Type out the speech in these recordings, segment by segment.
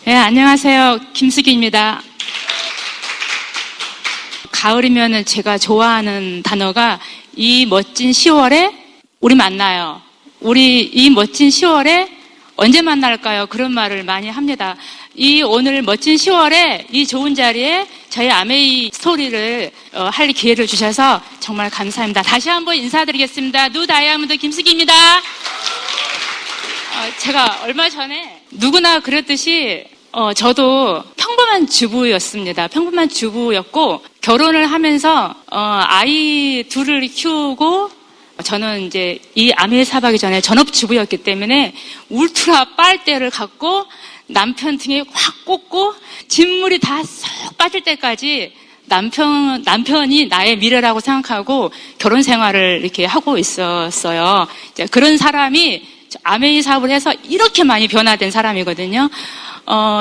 네, 안녕하세요. 김숙희입니다. 가을이면은 제가 좋아하는 단어가 이 멋진 10월에 우리 만나요. 우리 이 멋진 10월에 언제 만날까요? 그런 말을 많이 합니다. 이 오늘 멋진 10월에 이 좋은 자리에 저희 아메이 스토리를 할 기회를 주셔서 정말 감사합니다. 다시 한번 인사드리겠습니다. 누 다이아몬드 김숙희입니다. 제가 얼마 전에 누구나 그랬듯이 저도 평범한 주부였습니다. 평범한 주부였고 결혼을 하면서 아이 둘을 키우고 저는 이제 이 아메이 사박이 전에 전업주부였기 때문에 울트라 빨대를 갖고 남편 등에 확 꽂고 진물이 다 쏙 빠질 때까지 남편이 나의 미래라고 생각하고 결혼 생활을 이렇게 하고 있었어요. 이제 그런 사람이 아메이 사업을 해서 이렇게 많이 변화된 사람이거든요.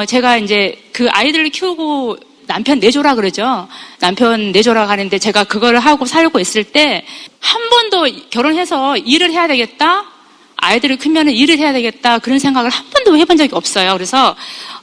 제가 이제 그 아이들을 키우고 남편 내조라 그러죠. 남편 내조라고 하는데 제가 그거를 하고 살고 있을 때 한 번도 결혼해서 일을 해야 되겠다. 아이들이 크면은 일을 해야 되겠다. 그런 생각을 한 번도 해본 적이 없어요. 그래서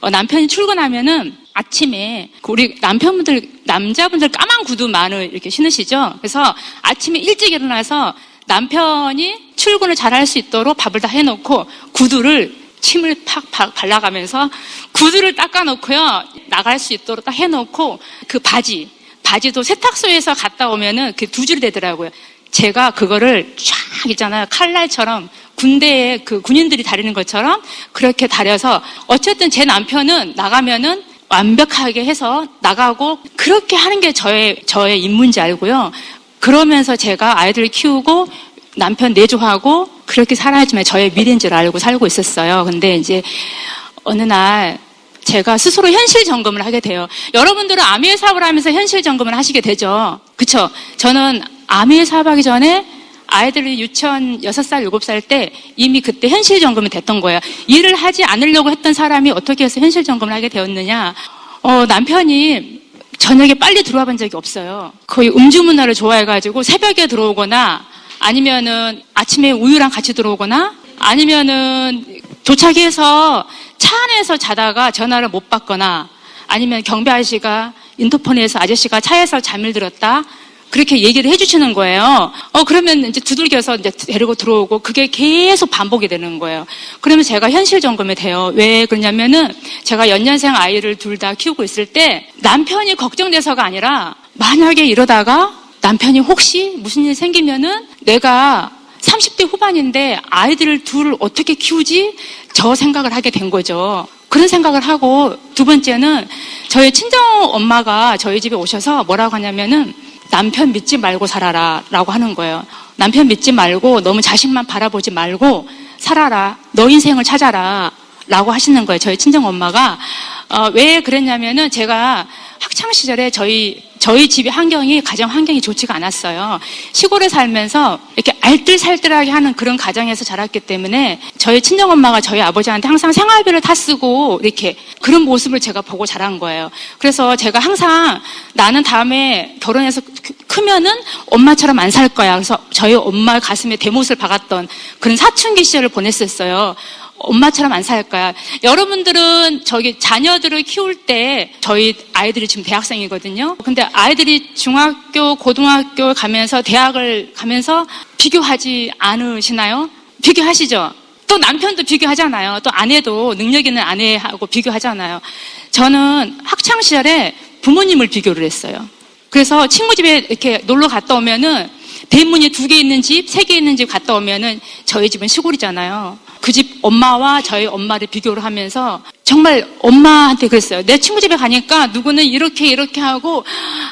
남편이 출근하면은 아침에 우리 남자분들 까만 구두만을 이렇게 신으시죠. 그래서 아침에 일찍 일어나서 남편이 출근을 잘할 수 있도록 밥을 다 해놓고 구두를 침을 팍팍 발라가면서 구두를 닦아놓고요. 나갈 수 있도록 딱 해놓고 그 바지도 세탁소에서 갔다 오면은 그 두 줄이 되더라고요. 제가 그거를 쫙 있잖아요. 칼날처럼 군대에 그 군인들이 다리는 것처럼 그렇게 다려서 어쨌든 제 남편은 나가면은 완벽하게 해서 나가고 그렇게 하는 게 저의 임무인지 알고요. 그러면서 제가 아이들을 키우고 남편 내조하고 그렇게 살아야지만 저의 미래인 줄 알고 살고 있었어요. 근데 이제 어느 날 제가 스스로 현실 점검을 하게 돼요. 여러분들은 아메이 사업을 하면서 현실 점검을 하시게 되죠. 그쵸? 저는 아메이 사업하기 전에 아이들이 유치원 6살, 7살 때 이미 그때 현실 점검이 됐던 거예요. 일을 하지 않으려고 했던 사람이 어떻게 해서 현실 점검을 하게 되었느냐. 남편이 저녁에 빨리 들어와 본 적이 없어요. 거의 음주 문화를 좋아해가지고 새벽에 들어오거나 아니면은 아침에 우유랑 같이 들어오거나 아니면은 도착해서 차 안에서 자다가 전화를 못 받거나 아니면 경비 아저씨가 인터폰에서 아저씨가 차에서 잠을 들었다. 그렇게 얘기를 해주시는 거예요. 그러면 이제 두들겨서 이제 데리고 들어오고 그게 계속 반복이 되는 거예요. 그러면 제가 현실 점검이 돼요. 왜 그러냐면은 제가 연년생 아이를 둘 다 키우고 있을 때 남편이 걱정돼서가 아니라 만약에 이러다가 남편이 혹시 무슨 일 생기면은 내가 30대 후반인데 아이들을 둘 어떻게 키우지? 저 생각을 하게 된 거죠. 그런 생각을 하고 두 번째는 저희 친정 엄마가 저희 집에 오셔서 뭐라고 하냐면은 남편 믿지 말고 살아라 라고 하는 거예요. 남편 믿지 말고 너무 자식만 바라보지 말고 살아라. 너 인생을 찾아라 라고 하시는 거예요. 저희 친정 엄마가. 왜 그랬냐면은 제가 학창시절에 저희 집의 가정 환경이 좋지가 않았어요. 시골에 살면서 이렇게 알뜰살뜰하게 하는 그런 가정에서 자랐기 때문에 저희 친정엄마가 저희 아버지한테 항상 생활비를 다 쓰고 이렇게 그런 모습을 제가 보고 자란 거예요. 그래서 제가 항상 나는 다음에 결혼해서 크면은 엄마처럼 안 살 거야. 그래서 저희 엄마 가슴에 대못을 박았던 그런 사춘기 시절을 보냈었어요. 엄마처럼 안 살 거야. 여러분들은 자녀들을 키울 때 저희 아이들이 지금 대학생이거든요. 근데 아이들이 중학교, 고등학교 가면서 대학을 가면서 비교하지 않으시나요? 비교하시죠? 또 남편도 비교하잖아요. 또 아내도 능력 있는 아내하고 비교하잖아요. 저는 학창시절에 부모님을 비교를 했어요. 그래서 친구 집에 이렇게 놀러 갔다 오면은 대문이 2개 있는 집, 3개 있는 집 갔다 오면은 저희 집은 시골이잖아요. 그 집 엄마와 저희 엄마를 비교를 하면서 정말 엄마한테 그랬어요. 내 친구 집에 가니까 누구는 이렇게 하고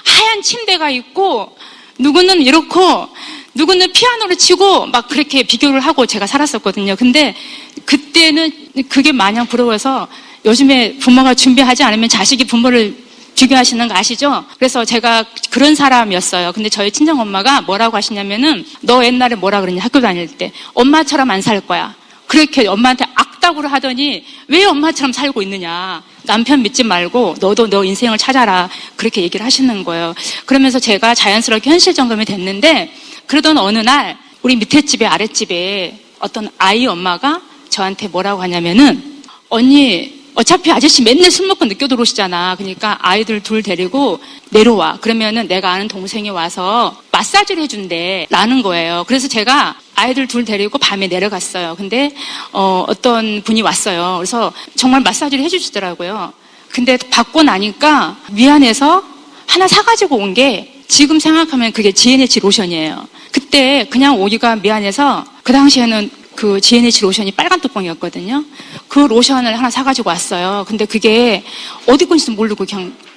하얀 침대가 있고 누구는 이렇고 누구는 피아노를 치고 막 그렇게 비교를 하고 제가 살았었거든요. 근데 그때는 그게 마냥 부러워서 요즘에 부모가 준비하지 않으면 자식이 부모를 비교하시는 거 아시죠? 그래서 제가 그런 사람이었어요. 근데 저희 친정엄마가 뭐라고 하시냐면은 너 옛날에 뭐라 그러냐 학교 다닐 때 엄마처럼 안 살 거야. 그렇게 엄마한테 악담을 하더니 왜 엄마처럼 살고 있느냐. 남편 믿지 말고 너도 너 인생을 찾아라. 그렇게 얘기를 하시는 거예요. 그러면서 제가 자연스럽게 현실 점검이 됐는데 그러던 어느 날 우리 밑에 집에 아랫집에 어떤 아이 엄마가 저한테 뭐라고 하냐면은 언니 어차피 아저씨 맨날 술 먹고 늦게 들어오시잖아. 그러니까 아이들 둘 데리고 내려와. 그러면은 내가 아는 동생이 와서 마사지를 해준대. 라는 거예요. 그래서 제가 아이들 둘 데리고 밤에 내려갔어요. 근데, 어떤 분이 왔어요. 그래서 정말 마사지를 해주시더라고요. 근데 받고 나니까 미안해서 하나 사가지고 온 게 지금 생각하면 그게 GNH 로션이에요. 그때 그냥 오기가 미안해서 그 당시에는 그 GNH 로션이 빨간 뚜껑이었거든요. 그 로션을 하나 사가지고 왔어요. 근데 그게 어디 건지도 모르고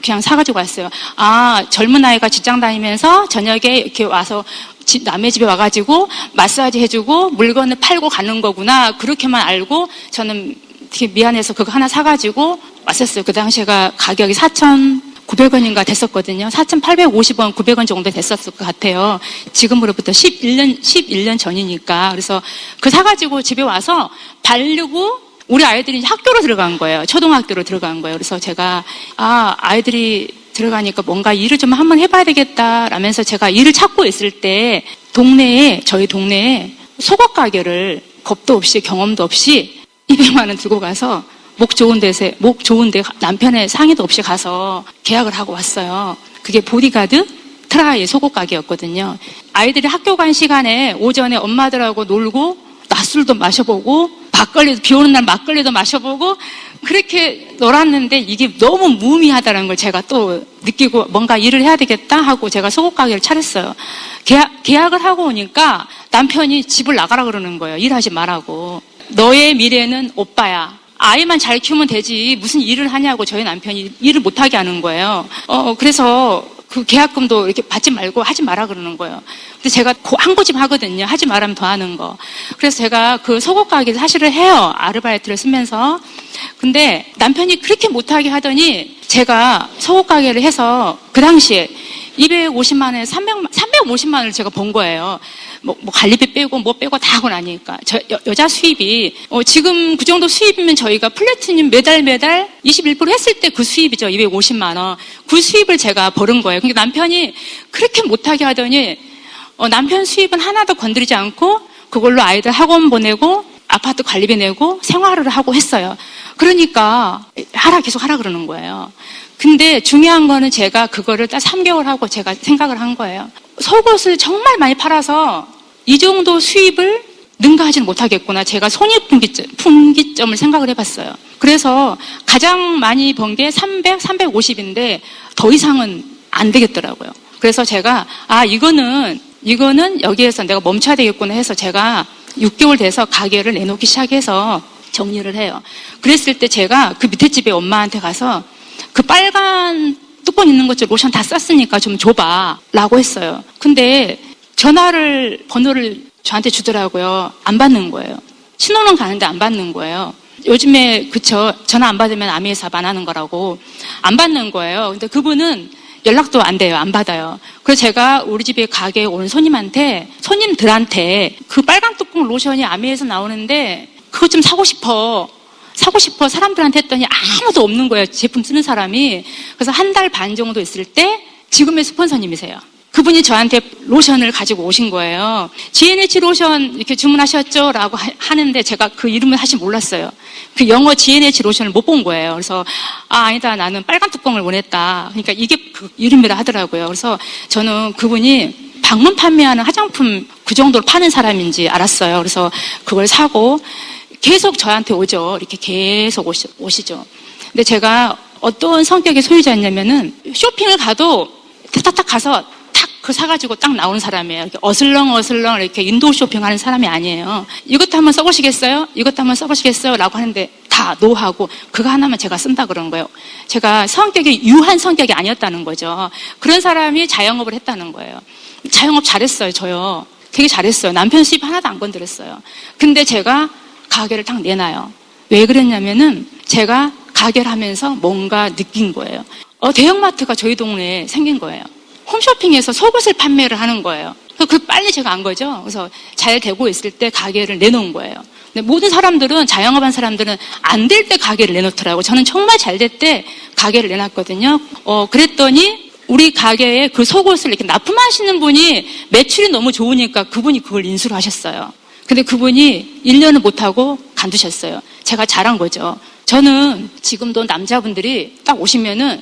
그냥 사가지고 왔어요. 아, 젊은 아이가 직장 다니면서 저녁에 이렇게 와서 남의 집에 와가지고 마사지 해주고 물건을 팔고 가는 거구나. 그렇게만 알고 저는 되게 미안해서 그거 하나 사가지고 왔었어요. 그 당시에가 가격이 4,900원인가 됐었거든요. 4,850원, 900원 정도 됐었을 것 같아요. 지금으로부터 11년 전이니까. 그래서 그 사가지고 집에 와서 바르고 우리 아이들이 학교로 들어간 거예요. 초등학교로 들어간 거예요. 그래서 제가, 아이들이 들어가니까 뭔가 일을 좀 한번 해봐야 되겠다 라면서 제가 일을 찾고 있을 때 저희 동네에 속옷 가게를 겁도 없이 경험도 없이 200만 원 들고 가서 목 좋은데 남편의 상의도 없이 가서 계약을 하고 왔어요. 그게 보디가드 트라이 속옷 가게였거든요. 아이들이 학교 간 시간에 오전에 엄마들하고 놀고 낮술도 마셔보고 비 오는 날 막걸리도 마셔보고 그렇게 놀았는데 이게 너무 무의미하다는 걸 제가 또 느끼고 뭔가 일을 해야 되겠다 하고 제가 속옷 가게를 차렸어요. 계약을 하고 오니까 남편이 집을 나가라 그러는 거예요. 일하지 말라고. 너의 미래는 오빠야. 아이만 잘 키우면 되지 무슨 일을 하냐고 저희 남편이 일을 못하게 하는 거예요. 그래서 그 계약금도 이렇게 받지 말고 하지 마라 그러는 거예요. 근데 제가 한 고집 하거든요. 하지 말라면 더 하는 거. 그래서 제가 그 속옷 가게에서 사실을 해요. 아르바이트를 쓰면서. 근데 남편이 그렇게 못하게 하더니 제가 속옷 가게를 해서 그 당시에 250만 원에 350만 원을 제가 번 거예요. 뭐 관리비 빼고 뭐 빼고 다 하고 나니까. 여자 수입이, 지금 그 정도 수입이면 저희가 플래티늄 매달 21% 했을 때 그 수입이죠. 250만 원. 그 수입을 제가 벌은 거예요. 그러니까 남편이 그렇게 못하게 하더니, 남편 수입은 하나도 건드리지 않고 그걸로 아이들 학원 보내고 아파트 관리비 내고 생활을 하고 했어요. 그러니까 계속 하라 그러는 거예요. 근데 중요한 거는 제가 그거를 딱 3개월 하고 제가 생각을 한 거예요. 속옷을 정말 많이 팔아서 이 정도 수입을 능가하지는 못하겠구나. 제가 손익분기점을 생각을 해봤어요. 그래서 가장 많이 번 게 350인데 더 이상은 안 되겠더라고요. 그래서 제가 이거는 여기에서 내가 멈춰야 되겠구나 해서 제가 6개월 돼서 가게를 내놓기 시작해서 정리를 해요. 그랬을 때 제가 그 밑에 집에 엄마한테 가서 그 빨간 뚜껑 있는 것 좀 로션 다 썼으니까 좀 줘봐 라고 했어요. 근데 번호를 저한테 주더라고요. 안 받는 거예요. 신호는 가는데 안 받는 거예요. 요즘에 전화 안 받으면 암의사업 안 하는 거라고 안 받는 거예요. 근데 그분은 연락도 안 돼요. 안 받아요. 그래서 제가 우리 집에 가게에 온 손님들한테 그 빨간 뚜껑 로션이 아미에서 나오는데 그거 좀 사고 싶어 사람들한테 했더니 아무도 없는 거예요. 제품 쓰는 사람이. 그래서 한 달 반 정도 있을 때 지금의 스폰서님이세요. 그분이 저한테 로션을 가지고 오신 거예요. GNH 로션 이렇게 주문하셨죠? 라고 하는데 제가 그 이름을 사실 몰랐어요. 그 영어 GNH 로션을 못 본 거예요. 그래서 아니다. 나는 빨간 뚜껑을 원했다. 그러니까 이게 그 이름이라 하더라고요. 그래서 저는 그분이 방문 판매하는 화장품 그 정도로 파는 사람인지 알았어요. 그래서 그걸 사고 계속 저한테 오죠. 이렇게 계속 오시죠. 근데 제가 어떤 성격의 소유자였냐면은 쇼핑을 가도 탁탁탁 가서 그 사가지고 딱 나오는 사람이에요. 이렇게 어슬렁 이렇게 인도어 쇼핑하는 사람이 아니에요. 이것도 한번 써보시겠어요? 이것도 한번 써보시겠어요? 라고 하는데 다 노하고 그거 하나만 제가 쓴다 그런 거예요. 제가 성격이 유한 성격이 아니었다는 거죠. 그런 사람이 자영업을 했다는 거예요. 자영업 잘했어요. 저요. 되게 잘했어요. 남편 수입 하나도 안 건드렸어요. 근데 제가 가게를 딱 내놔요. 왜 그랬냐면은 제가 가게를 하면서 뭔가 느낀 거예요. 대형마트가 저희 동네에 생긴 거예요. 홈쇼핑에서 속옷을 판매를 하는 거예요. 그 빨리 제가 안 거죠. 그래서 잘 되고 있을 때 가게를 내놓은 거예요. 근데 모든 사람들은 자영업한 사람들은 안 될 때 가게를 내놓더라고요. 저는 정말 잘 될 때 가게를 내놨거든요. 그랬더니 우리 가게에 그 속옷을 이렇게 납품하시는 분이 매출이 너무 좋으니까 그분이 그걸 인수를 하셨어요. 근데 그분이 1년을 못하고 간두셨어요. 제가 잘한 거죠. 저는 지금도 남자분들이 딱 오시면은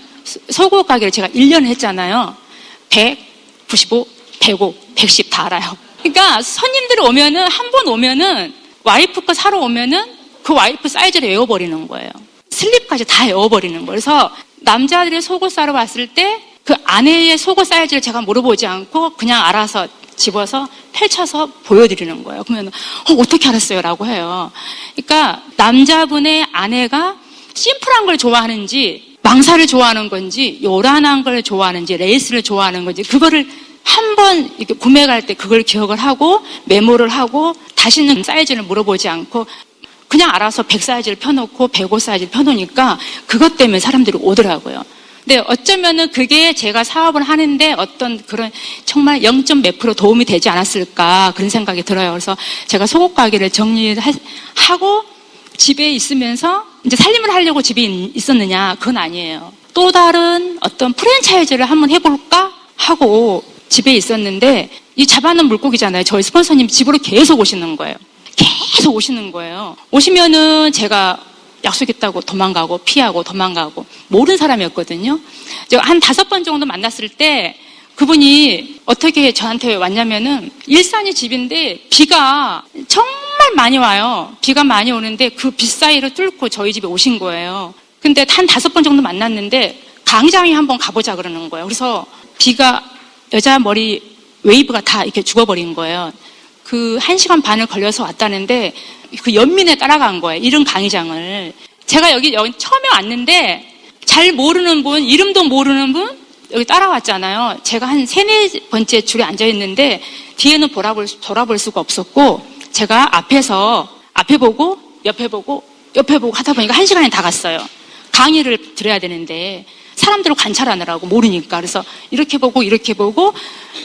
속옷 가게를 제가 1년 했잖아요. 100, 95, 105, 110 다 알아요. 그러니까 손님들이 오면은 한 번 오면은 와이프 거 사러 오면은 그 와이프 사이즈를 외워버리는 거예요. 슬립까지 다 외워버리는 거예요. 그래서 남자들이 속옷 사러 왔을 때 그 아내의 속옷 사이즈를 제가 물어보지 않고 그냥 알아서 집어서 펼쳐서 보여드리는 거예요. 그러면 어떻게 알았어요? 라고 해요. 그러니까 남자분의 아내가 심플한 걸 좋아하는지 망사를 좋아하는 건지 요란한 걸 좋아하는지 레이스를 좋아하는 건지 그거를 한 번 이렇게 구매 갈 때 그걸 기억을 하고 메모를 하고 다시는 사이즈를 물어보지 않고 그냥 알아서 100 사이즈를 펴놓고 105 사이즈를 펴놓으니까 그것 때문에 사람들이 오더라고요. 근데 어쩌면은 그게 제가 사업을 하는데 어떤 그런 정말 0. 몇 % 도움이 되지 않았을까 그런 생각이 들어요. 그래서 제가 속옷 가게를 정리하고 집에 있으면서 이제 살림을 하려고 집에 있었느냐? 그건 아니에요. 또 다른 어떤 프랜차이즈를 한번 해볼까? 하고 집에 있었는데 이 잡아놓은 물고기잖아요. 저희 스폰서님 집으로 계속 오시는 거예요. 계속 오시는 거예요. 오시면은 제가 약속했다고 도망가고 피하고 도망가고 모르는 사람이었거든요. 한 5번 정도 만났을 때 그분이 어떻게 저한테 왔냐면은 일산이 집인데 비가 정말 많이 와요. 비가 많이 오는데 그 비 사이를 뚫고 저희 집에 오신 거예요. 근데 한 5번 정도 만났는데 강장에 한번 가보자 그러는 거예요. 그래서 비가 여자 머리 웨이브가 다 이렇게 죽어버린 거예요. 그 1시간 반을 걸려서 왔다는데 그 연민에 따라간 거예요. 이른 강의장을. 제가 여기 처음에 왔는데 잘 모르는 분, 이름도 모르는 분 여기 따라왔잖아요. 제가 한 3, 4번째 줄에 앉아있는데 뒤에는 돌아볼 수가 없었고 제가 앞에 보고 옆에 보고 하다 보니까 1시간이 다 갔어요. 강의를 들어야 되는데 사람들을 관찰하느라고 모르니까. 그래서 이렇게 보고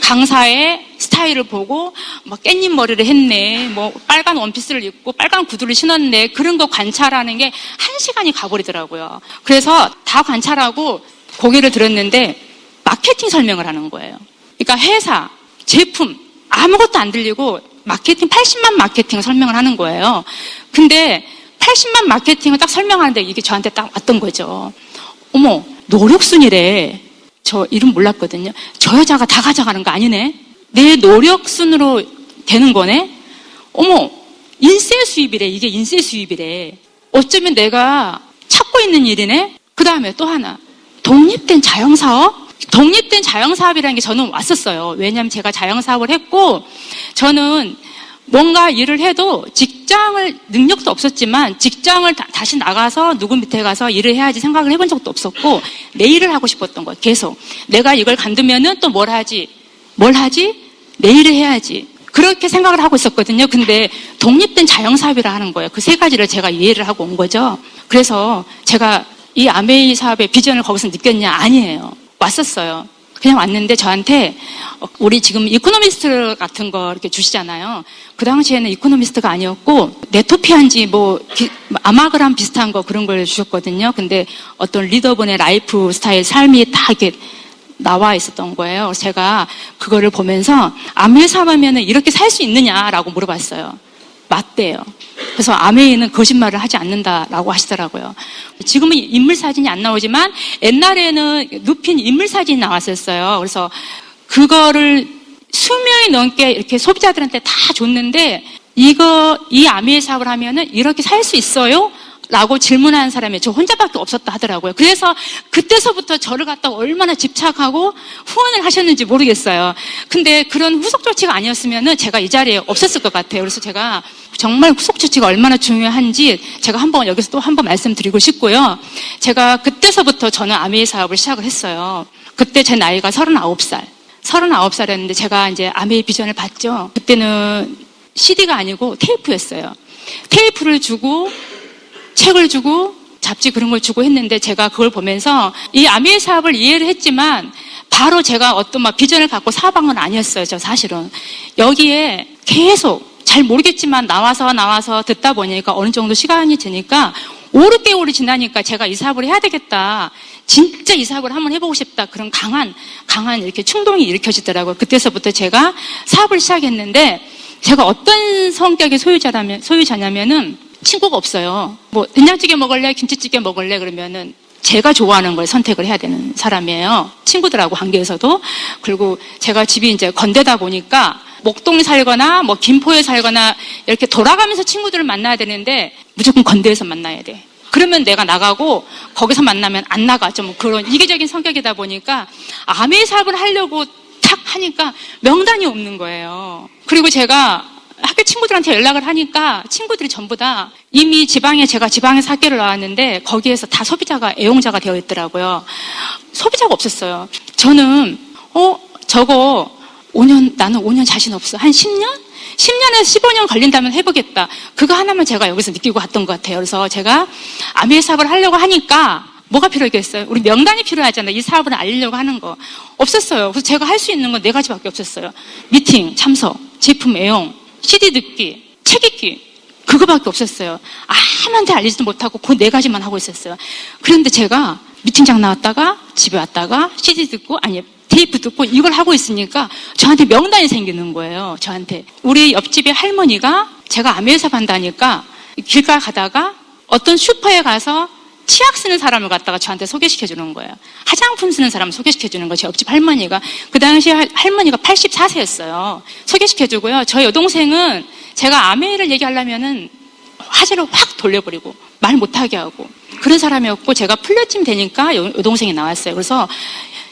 강사의 스타일을 보고 막 깻잎 머리를 했네, 뭐 빨간 원피스를 입고 빨간 구두를 신었네, 그런 거 관찰하는 게 1시간이 가버리더라고요. 그래서 다 관찰하고 고개를 들었는데 마케팅 설명을 하는 거예요. 그러니까 회사, 제품 아무것도 안 들리고 마케팅 80만 마케팅을 설명을 하는 거예요. 근데 80만 마케팅을 딱 설명하는데 이게 저한테 딱 왔던 거죠. 어머, 노력순이래. 저 이름 몰랐거든요. 저 여자가 다 가져가는 거 아니네? 내 노력순으로 되는 거네? 어머, 인세 수입이래. 이게 인세 수입이래. 어쩌면 내가 찾고 있는 일이네? 그 다음에 또 하나. 독립된 자영사업? 독립된 자영사업이라는 게 저는 왔었어요. 왜냐하면 제가 자영사업을 했고 저는 뭔가 일을 해도 능력도 없었지만 직장을 다시 나가서 누구 밑에 가서 일을 해야지 생각을 해본 적도 없었고 내 일을 하고 싶었던 거예요. 계속. 내가 이걸 간두면은 또 뭘 하지? 내 일을 해야지. 그렇게 생각을 하고 있었거든요. 근데 독립된 자영사업이라 하는 거예요. 그 3가지를 제가 이해를 하고 온 거죠. 그래서 제가 이 아메이 사업의 비전을 거기서 느꼈냐? 아니에요. 왔었어요. 그냥 왔는데 저한테 우리 지금 이코노미스트 같은 거 이렇게 주시잖아요. 그 당시에는 이코노미스트가 아니었고 네토피아인지 아마그람 비슷한 거 그런 걸 주셨거든요. 근데 어떤 리더분의 라이프 스타일 삶이 다 이렇게 나와 있었던 거예요. 그래서 제가 그거를 보면서 아메이 사업하면 이렇게 살 수 있느냐라고 물어봤어요. 맞대요. 그래서 아메이는 거짓말을 하지 않는다라고 하시더라고요. 지금은 인물 사진이 안 나오지만 옛날에는 눕힌 인물 사진이 나왔었어요. 그래서 그거를 수명이 넘게 이렇게 소비자들한테 다 줬는데 이 아메이 사업을 하면은 이렇게 살 수 있어요? 라고 질문하는 사람이 저 혼자밖에 없었다 하더라고요. 그래서 그때서부터 저를 갖다가 얼마나 집착하고 후원을 하셨는지 모르겠어요. 근데 그런 후속 조치가 아니었으면은 제가 이 자리에 없었을 것 같아요. 그래서 제가 정말 후속 조치가 얼마나 중요한지 제가 여기서 또 한 번 말씀드리고 싶고요. 제가 그때서부터 저는 아메이 사업을 시작을 했어요. 그때 제 나이가 39살이었는데 제가 이제 아메이 비전을 봤죠. 그때는 CD가 아니고 테이프였어요. 테이프를 주고 책을 주고 잡지 그런 걸 주고 했는데 제가 그걸 보면서 이 아메이 사업을 이해를 했지만 바로 제가 어떤 비전을 갖고 사업한 건 아니었어요. 저 사실은. 여기에 계속 잘 모르겠지만 나와서 듣다 보니까 어느 정도 시간이 지니까 5, 6개월이 지나니까 제가 이 사업을 해야 되겠다. 진짜 이 사업을 한번 해보고 싶다. 그런 강한 이렇게 충동이 일으켜지더라고요. 그때서부터 제가 사업을 시작했는데 제가 어떤 성격의 소유자냐면은 친구가 없어요. 뭐 된장찌개 먹을래? 김치찌개 먹을래? 그러면은 제가 좋아하는 걸 선택을 해야 되는 사람이에요. 친구들하고 관계에서도. 그리고 제가 집이 이제 건대다 보니까 목동에 살거나 뭐 김포에 살거나 이렇게 돌아가면서 친구들을 만나야 되는데 무조건 건대에서 만나야 돼. 그러면 내가 나가고 거기서 만나면 안 나가. 좀 그런 이기적인 성격이다 보니까 아메 사업을 하려고 탁 하니까 명단이 없는 거예요. 그리고 제가 학교 친구들한테 연락을 하니까 친구들이 전부 다 이미 제가 지방에서 학교를 나왔는데 거기에서 다 소비자가 애용자가 되어 있더라고요. 소비자가 없었어요. 저는 저거 나는 5년 자신 없어. 한 10년? 10년에서 15년 걸린다면 해보겠다. 그거 하나만 제가 여기서 느끼고 갔던 것 같아요. 그래서 제가 아메 사업을 하려고 하니까 뭐가 필요했겠어요? 우리 명단이 필요하잖아요. 이 사업을 알리려고 하는 거. 없었어요. 그래서 제가 할 수 있는 건 4가지밖에 없었어요. 미팅, 참석, 제품 애용, CD 듣기, 책 읽기. 그거밖에 없었어요. 아무한테 알리지도 못하고 그 4가지만 하고 있었어요. 그런데 제가 미팅장 나왔다가 집에 왔다가 CD 듣고 테이프 듣고 이걸 하고 있으니까 저한테 명단이 생기는 거예요. 저한테. 우리 옆집에 할머니가 제가 아메 사업 한다니까 길가 가다가 어떤 슈퍼에 가서 치약 쓰는 사람을 갖다가 저한테 소개시켜 주는 거예요. 화장품 쓰는 사람을 소개시켜 주는 거예요. 제 옆집 할머니가. 그 당시에 할머니가 84세였어요. 소개시켜 주고요. 저희 여동생은 제가 아메를 얘기하려면은 화제로 확 돌려버리고 말 못하게 하고 그런 사람이었고 제가 플랫팀 되니까 여동생이 나왔어요. 그래서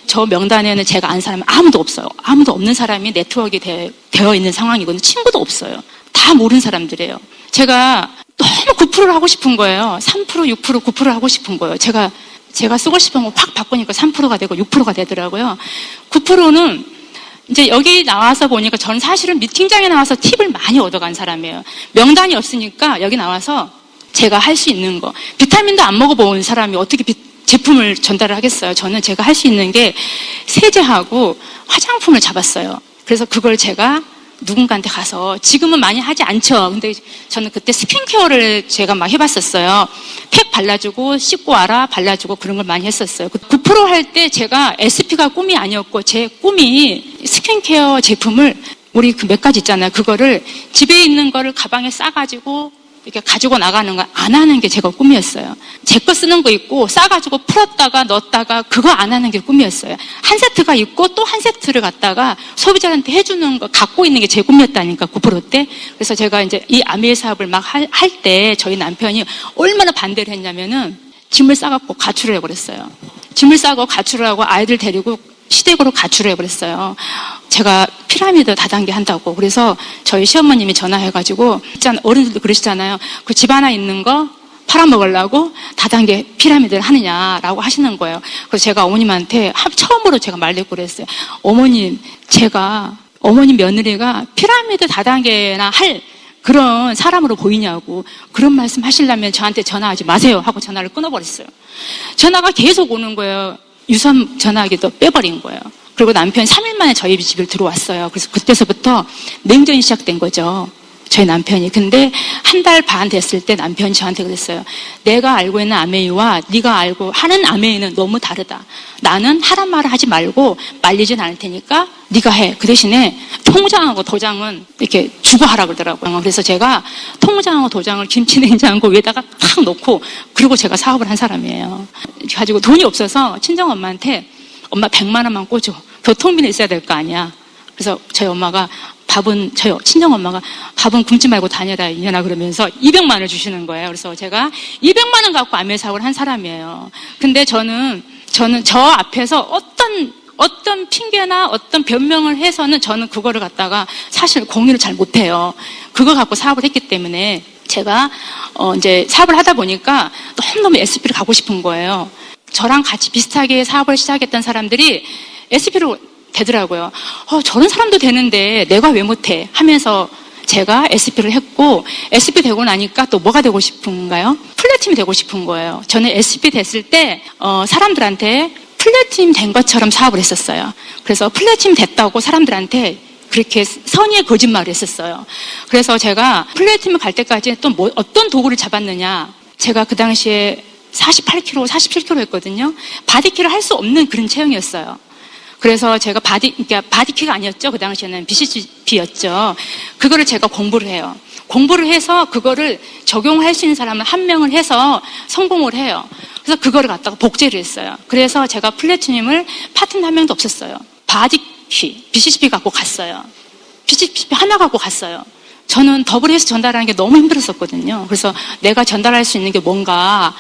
저 명단에는 제가 아는 사람이 아무도 없어요. 아무도 없는 사람이 네트워크가 되어 있는 상황이거든요. 친구도 없어요. 다 모르는 사람들이에요. 제가 너무 9%를 하고 싶은 거예요. 3%, 6%, 9%를 하고 싶은 거예요. 제가 쓰고 싶은 거 확 바꾸니까 3%가 되고 6%가 되더라고요. 9%는 이제 여기 나와서 보니까 저는 사실은 미팅장에 나와서 팁을 많이 얻어간 사람이에요. 명단이 없으니까 여기 나와서 제가 할 수 있는 거. 비타민도 안 먹어본 사람이 어떻게 제품을 전달을 하겠어요. 저는 제가 할 수 있는 게 세제하고 화장품을 잡았어요. 그래서 그걸 제가 누군가한테 가서 지금은 많이 하지 않죠. 근데 저는 그때 스킨케어를 제가 막 해봤었어요. 팩 발라주고 씻고 와라 발라주고 그런 걸 많이 했었어요. 9% 할 때 제가 SP가 꿈이 아니었고 제 꿈이 스킨케어 제품을 우리 그 몇 가지 있잖아요. 그거를 집에 있는 거를 가방에 싸가지고 이렇게 가지고 나가는 거 안 하는 게 제가 꿈이었어요. 제 거 쓰는 거 있고 싸가지고 풀었다가 넣었다가 그거 안 하는 게 꿈이었어요. 한 세트가 있고 또 한 세트를 갖다가 소비자한테 해주는 거 갖고 있는 게 제 꿈이었다니까 9% 때. 그래서 제가 이제 이 아메 사업을 막 할 때 저희 남편이 얼마나 반대를 했냐면은 짐을 싸갖고 가출을 해버렸어요. 짐을 싸고 가출을 하고 아이들 데리고 시댁으로 가출을 해버렸어요. 제가 피라미드 다단계 한다고. 그래서 저희 시어머님이 전화해가지고 어른들도 그러시잖아요. 그 집 하나 있는 거 팔아먹으려고 다단계 피라미드를 하느냐라고 하시는 거예요. 그래서 제가 어머님한테 처음으로 제가 말대꾸 그랬어요. 어머님 며느리가 피라미드 다단계나 할 그런 사람으로 보이냐고. 그런 말씀 하시려면 저한테 전화하지 마세요 하고 전화를 끊어버렸어요. 전화가 계속 오는 거예요. 유선 전화기도 빼버린 거예요. 그리고 남편이 3일 만에 저희 집에 들어왔어요. 그래서 그때서부터 냉전이 시작된 거죠. 저희 남편이. 근데 한 달 반 됐을 때 남편이 저한테 그랬어요. 내가 알고 있는 아메이와 네가 알고 하는 아메이는 너무 다르다. 나는 하란 말을 하지 말고 말리진 않을 테니까 네가 해. 그 대신에 통장하고 도장은 이렇게 주고 하라 그러더라고요. 그래서 제가 통장하고 도장을 김치냉장고 위에다가 탁 놓고 그리고 제가 사업을 한 사람이에요. 가지고 돈이 없어서 친정엄마한테 엄마 100만 원만 꽂아. 교통비는 있어야 될 거 아니야. 그래서 저희 친정엄마가 밥은 굶지 말고 다녀라 이년아 그러면서 200만 원을 주시는 거예요. 그래서 제가 200만 원 갖고 아메 사업을 한 사람이에요. 근데 저는 저 앞에서 어떤 핑계나 어떤 변명을 해서는 저는 그거를 갖다가 사실 공유를 잘 못해요. 그거 갖고 사업을 했기 때문에 제가 이제 사업을 하다 보니까 너무너무 SP를 가고 싶은 거예요. 저랑 같이 비슷하게 사업을 시작했던 사람들이 SP로 되더라고요. 저런 사람도 되는데 내가 왜 못해 하면서 제가 SP를 했고 SP 되고 나니까 또 뭐가 되고 싶은가요? 플랫팀이 되고 싶은 거예요. 저는 SP 됐을 때 사람들한테 플랫팀 된 것처럼 사업을 했었어요. 그래서 플랫팀 됐다고 사람들한테 그렇게 선의의 거짓말을 했었어요. 그래서 제가 플랫팀을 갈 때까지 또 어떤 도구를 잡았느냐. 제가 그 당시에 48kg, 47kg 했거든요. 바디키를 할 수 없는 그런 체형이었어요. 그래서 제가 바디키가 아니었죠. 그 당시에는 BCB였죠. 그거를 제가 공부를 해요. 공부를 해서 그거를 적용할 수 있는 사람을 한 명을 해서 성공을 해요. 그래서 그거를 갖다가 복제를 했어요. 그래서 제가 플래티늄을 파트너 한 명도 없었어요. 바디키, BCCP 갖고 갔어요. BCCP 하나 갖고 갔어요. 저는 더블해서 전달하는 게 너무 힘들었었거든요. 그래서 내가 전달할 수 있는 게 뭔가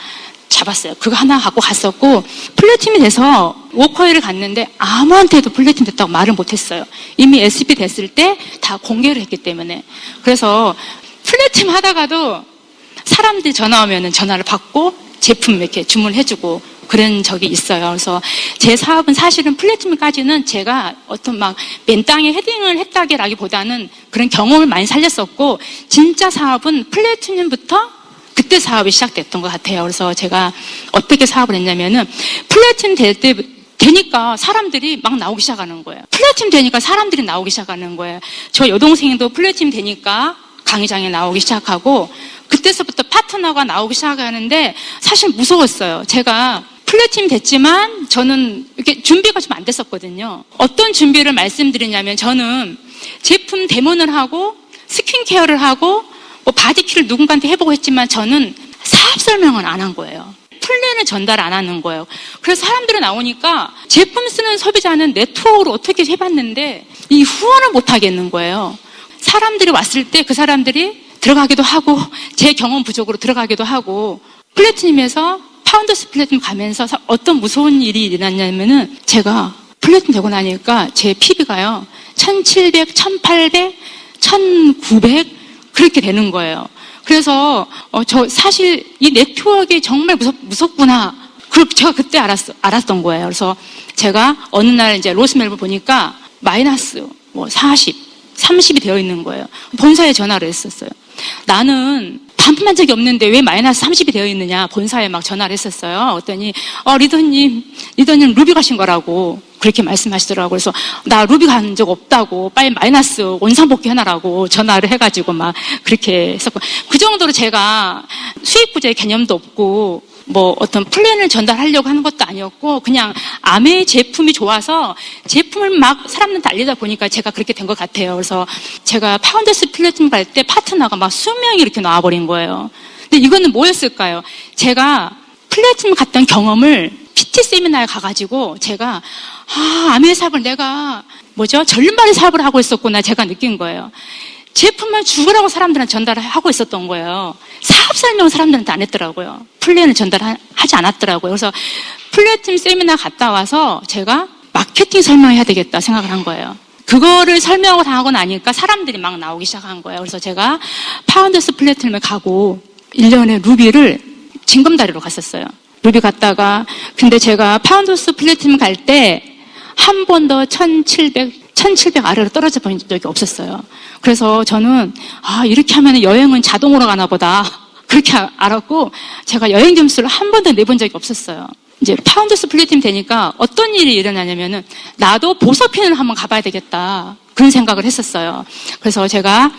잡았어요. 그거 하나 갖고 갔었고, 플래티늄이 돼서 워커힐을 갔는데 아무한테도 플래티늄 됐다고 말을 못했어요. 이미 SP 됐을 때 다 공개를 했기 때문에. 그래서 플래티늄 하다가도 사람들이 전화 오면은 전화를 받고 제품 이렇게 주문해주고 그런 적이 있어요. 그래서 제 사업은 사실은 플래티늄까지는 제가 어떤 막 맨 땅에 헤딩을 했다기보다는 그런 경험을 많이 살렸었고, 진짜 사업은 플래티늄부터 그때 사업이 시작됐던 것 같아요. 그래서 제가 어떻게 사업을 했냐면은 플래티늄 되니까 사람들이 막 나오기 시작하는 거예요. 플래티늄 되니까 사람들이 나오기 시작하는 거예요. 저 여동생도 플래티늄 되니까 강의장에 나오기 시작하고, 그때서부터 파트너가 나오기 시작하는데 사실 무서웠어요. 제가 플래티늄 됐지만 저는 이렇게 준비가 좀 안 됐었거든요. 어떤 준비를 말씀드리냐면, 저는 제품 데모를 하고 스킨케어를 하고 뭐 바디키를 누군가한테 해보고 했지만 저는 사업 설명은 안 한 거예요. 플랜을 전달 안 하는 거예요. 그래서 사람들이 나오니까 제품 쓰는 소비자는 네트워크로 어떻게 해봤는데 이 후원을 못 하겠는 거예요. 사람들이 왔을 때 그 사람들이 들어가기도 하고 제 경험 부족으로 들어가기도 하고, 플래티늄에서 파운더스 플래티늄 가면서 어떤 무서운 일이 일어났냐면은, 제가 플래티늄 되고 나니까 제 PB가요 1700, 1800, 1900 그렇게 되는 거예요. 그래서 저 사실 이 네트워크가 정말 무섭구나. 제가 그때 알았던 거예요. 그래서 제가 어느 날 이제 로스멜을 보니까 마이너스 40, 30이 되어 있는 거예요. 본사에 전화를 했었어요. 나는 반품한 적이 없는데 왜 마이너스 30이 되어 있느냐, 본사에 막 전화를 했었어요. 그랬더니 리더님 루비 가신 거라고 그렇게 말씀하시더라고요. 그래서 나 루비 간 적 없다고, 빨리 마이너스 원상복귀 해놔라고 전화를 해가지고 막 그렇게 했었고, 그 정도로 제가 수익 구조의 개념도 없고 뭐 어떤 플랜을 전달하려고 하는 것도 아니었고, 그냥 아메 제품이 좋아서 제품을 막 사람들한테 알리다 보니까 제가 그렇게 된 것 같아요. 그래서 제가 파운더스 플래티늄 갈 때 파트너가 막 수명이 이렇게 나와버린 거예요. 근데 이거는 뭐였을까요? 제가 플래티늄 갔던 경험을 PT 세미나에 가가지고 제가 아메 사업을 내가 전륜발이 사업을 하고 있었구나 제가 느낀 거예요. 제품만 죽으라고 사람들한테 전달을 하고 있었던 거예요. 사업 설명은 사람들한테 안 했더라고요. 플랜을 전달하지 않았더라고요. 그래서 플래티늄 세미나 갔다 와서 제가 마케팅 설명해야 되겠다 생각을 한 거예요. 그거를 설명을 하고 나니까 사람들이 막 나오기 시작한 거예요. 그래서 제가 파운더스 플래티늄을 가고 1년에 루비를 징검다리로 갔었어요. 루비 갔다가, 근데 제가 파운더스 플래티늄 갈 때 한 번도 1700 아래로 떨어져 본 적이 없었어요. 그래서 저는 이렇게 하면 여행은 자동으로 가나 보다 그렇게 알았고, 제가 여행 점수를 한 번도 내본 적이 없었어요. 이제 파운더스 플래티늄 되니까 어떤 일이 일어나냐면은, 나도 보석핀을 한번 가봐야 되겠다 그런 생각을 했었어요. 그래서 제가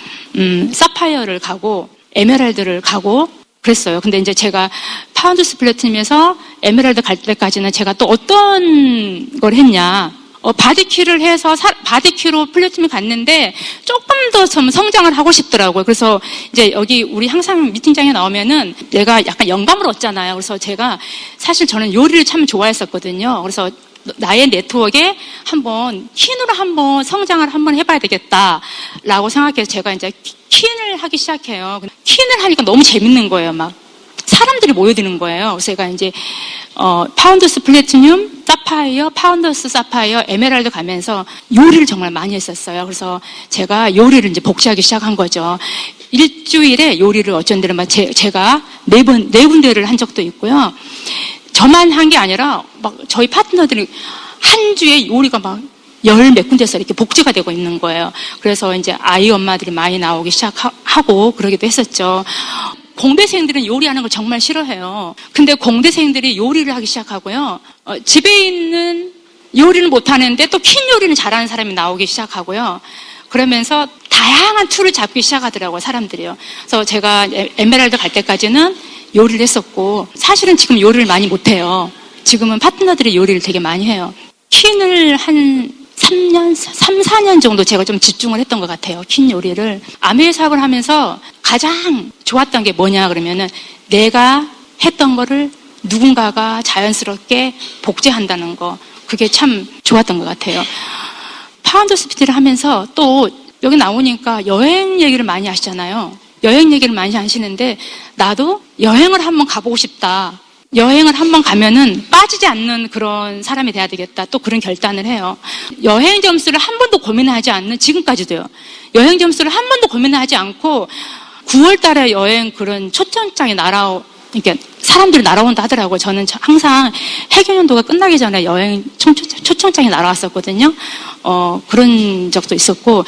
사파이어를 가고 에메랄드를 가고 그랬어요. 근데 이제 제가 파운더스 플래티늄에서 에메랄드 갈 때까지는 제가 또 어떤 걸 했냐, 바디키를 해서 바디키로 플래티늄이 갔는데 조금 더 좀 성장을 하고 싶더라고요. 그래서 이제 여기 우리 항상 미팅장에 나오면은 내가 약간 영감을 얻잖아요. 그래서 제가 사실 저는 요리를 참 좋아했었거든요. 그래서 나의 네트워크에 한번 퀸으로 한번 성장을 한번 해봐야 되겠다라고 생각해서 제가 이제 퀸을 하기 시작해요. 퀸을 하니까 너무 재밌는 거예요. 막 사람들이 모여드는 거예요. 그래서 제가 이제 파운더스 플래티늄, 사파이어, 파운더스 사파이어, 에메랄드 가면서 요리를 정말 많이 했었어요. 그래서 제가 요리를 이제 복제하기 시작한 거죠. 일주일에 요리를 어쩐 데는 막 제가 네 군데를 한 적도 있고요. 저만 한 게 아니라 막 저희 파트너들이 한 주에 요리가 막 열 몇 군데서 이렇게 복제가 되고 있는 거예요. 그래서 이제 아이 엄마들이 많이 나오기 시작하고 그러기도 했었죠. 공대생들은 요리하는 걸 정말 싫어해요. 근데 공대생들이 요리를 하기 시작하고요. 집에 있는 요리는 못하는데 또 퀸 요리는 잘하는 사람이 나오기 시작하고요. 그러면서 다양한 툴을 잡기 시작하더라고요, 사람들이요. 그래서 제가 에메랄드 갈 때까지는 요리를 했었고, 사실은 지금 요리를 많이 못해요. 지금은 파트너들이 요리를 되게 많이 해요. 퀸을 한 4년 정도 제가 좀 집중을 했던 것 같아요. 킨 요리를. 아메 사업을 하면서 가장 좋았던 게 뭐냐 그러면은 내가 했던 거를 누군가가 자연스럽게 복제한다는 거. 그게 참 좋았던 것 같아요. 파운드 스피드를 하면서 또 여기 나오니까 여행 얘기를 많이 하시잖아요. 여행 얘기를 많이 하시는데 나도 여행을 한번 가보고 싶다. 여행을 한번 가면은 빠지지 않는 그런 사람이 돼야 되겠다. 또 그런 결단을 해요. 여행 점수를 한 번도 고민하지 않는 지금까지도요. 여행 점수를 한 번도 고민하지 않고 9월 달에 여행 그런 초청장이 이렇게 사람들이 날아온다 하더라고요. 저는 항상 해경연도가 끝나기 전에 여행 초청장이 날아왔었거든요. 그런 적도 있었고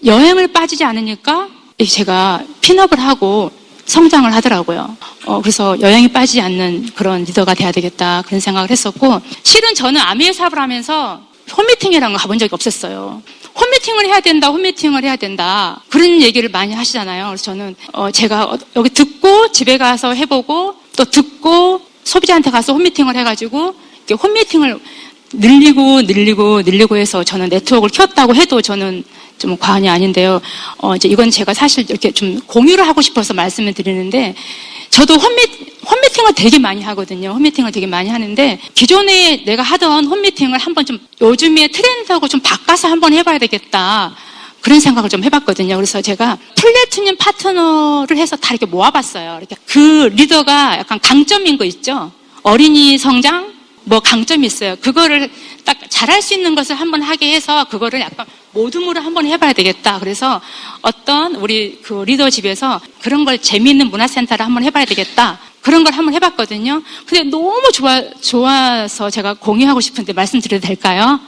여행을 빠지지 않으니까 제가 핀업을 하고 성장을 하더라고요. 그래서 여행이 빠지지 않는 그런 리더가 돼야 되겠다 그런 생각을 했었고 실은 저는 아미의 사업을 하면서 홈미팅이라는 거 가본 적이 없었어요. 홈미팅을 해야 된다 그런 얘기를 많이 하시잖아요. 그래서 저는 제가 여기 듣고 집에 가서 해보고 또 듣고 소비자한테 가서 홈미팅을 해가지고 이렇게 홈미팅을 늘리고 해서 저는 네트워크를 키웠다고 해도 저는 좀 과언이 아닌데요. 이제 이건 제가 사실 이렇게 좀 공유를 하고 싶어서 말씀을 드리는데, 저도 홈미팅을 되게 많이 하거든요. 홈미팅을 되게 많이 하는데, 기존에 내가 하던 홈미팅을 한번 좀 요즘에 트렌드하고 좀 바꿔서 한번 해봐야 되겠다. 그런 생각을 좀 해봤거든요. 그래서 제가 플래티넘 파트너를 해서 다 이렇게 모아봤어요. 이렇게 그 리더가 약간 강점인 거 있죠? 어린이 성장? 뭐 강점이 있어요. 그거를 딱 잘할 수 있는 것을 한번 하게 해서 그거를 약간 모둠으로 한번 해봐야 되겠다. 그래서 어떤 우리 그 리더 집에서 그런 걸 재미있는 문화센터를 한번 해봐야 되겠다. 그런 걸 한번 해봤거든요. 근데 너무 좋아서 제가 공유하고 싶은데 말씀드려도 될까요?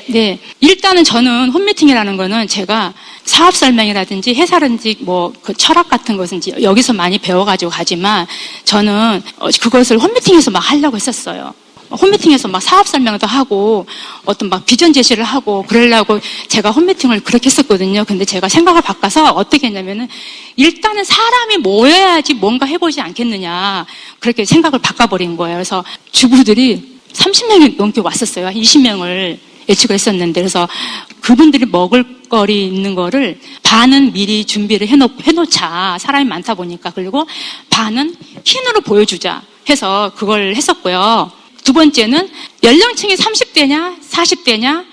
네. 일단은 저는 홈미팅이라는 거는 제가 사업 설명이라든지 회사든지 뭐 그 철학 같은 것은 여기서 많이 배워가지고 가지만 저는 그것을 홈미팅에서 막 하려고 했었어요. 홈미팅에서 막 사업 설명도 하고 어떤 막 비전 제시를 하고 그러려고 제가 홈미팅을 그렇게 했었거든요. 근데 제가 생각을 바꿔서 어떻게 했냐면은 일단은 사람이 모여야지 뭔가 해보지 않겠느냐 그렇게 생각을 바꿔버린 거예요. 그래서 주부들이 30명이 넘게 왔었어요. 20명을 예측을 했었는데 그래서 그분들이 먹을 거리 있는 거를 반은 미리 준비를 해놓자. 사람이 많다 보니까. 그리고 반은 킨으로 보여주자 해서 그걸 했었고요. 두 번째는 연령층이 30대냐 40대냐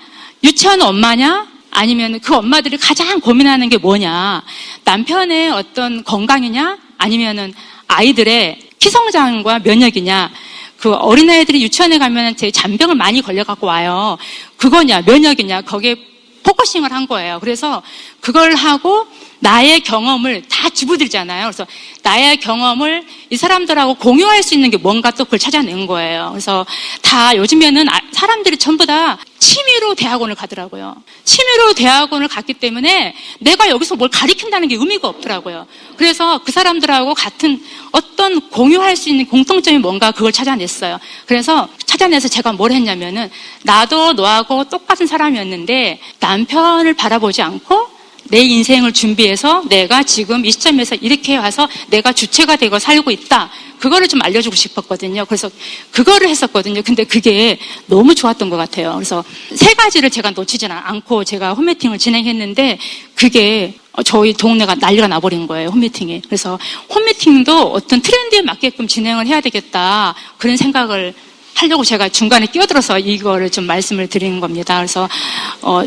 유치원 엄마냐 아니면 그 엄마들이 가장 고민하는 게 뭐냐 남편의 어떤 건강이냐 아니면은 아이들의 키성장과 면역이냐 그 어린아이들이 유치원에 가면 제 잔병을 많이 걸려갖고 와요. 그거냐 면역이냐 거기에 포커싱을 한 거예요. 그래서 그걸 하고 나의 경험을 다 주부들잖아요. 그래서 나의 경험을 이 사람들하고 공유할 수 있는 게 뭔가 또 그걸 찾아낸 거예요. 그래서 다 요즘에는 사람들이 전부 다 취미로 대학원을 가더라고요. 취미로 대학원을 갔기 때문에 내가 여기서 뭘 가르친다는 게 의미가 없더라고요. 그래서 그 사람들하고 같은 어떤 공유할 수 있는 공통점이 뭔가 그걸 찾아냈어요. 그래서 찾아내서 제가 뭘 했냐면은 나도 너하고 똑같은 사람이었는데 남편을 바라보지 않고 내 인생을 준비해서 내가 지금 이 시점에서 이렇게 와서 내가 주체가 되고 살고 있다. 그거를 좀 알려주고 싶었거든요. 그래서 그거를 했었거든요. 근데 그게 너무 좋았던 것 같아요. 그래서 세 가지를 제가 놓치지 않고 제가 홈미팅을 진행했는데 그게 저희 동네가 난리가 나버린 거예요. 홈미팅이. 그래서 홈미팅도 어떤 트렌드에 맞게끔 진행을 해야 되겠다. 그런 생각을 하려고 제가 중간에 끼어들어서 이거를 좀 말씀을 드리는 겁니다. 그래서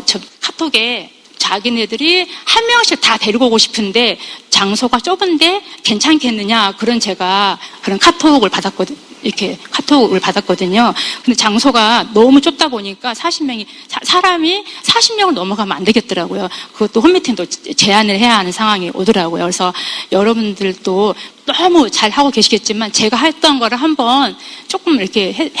저 카톡에 자기네들이 한 명씩 다 데리고 오고 싶은데 장소가 좁은데 괜찮겠느냐 그런 제가 그런 카톡을 받았거든요. 이렇게 카톡을 받았거든요. 근데 장소가 너무 좁다 보니까 사람이 40명을 넘어가면 안 되겠더라고요. 그것도 홈미팅도 제한을 해야 하는 상황이 오더라고요. 그래서 여러분들도 너무 잘 하고 계시겠지만 제가 했던 거를 한번 조금 이렇게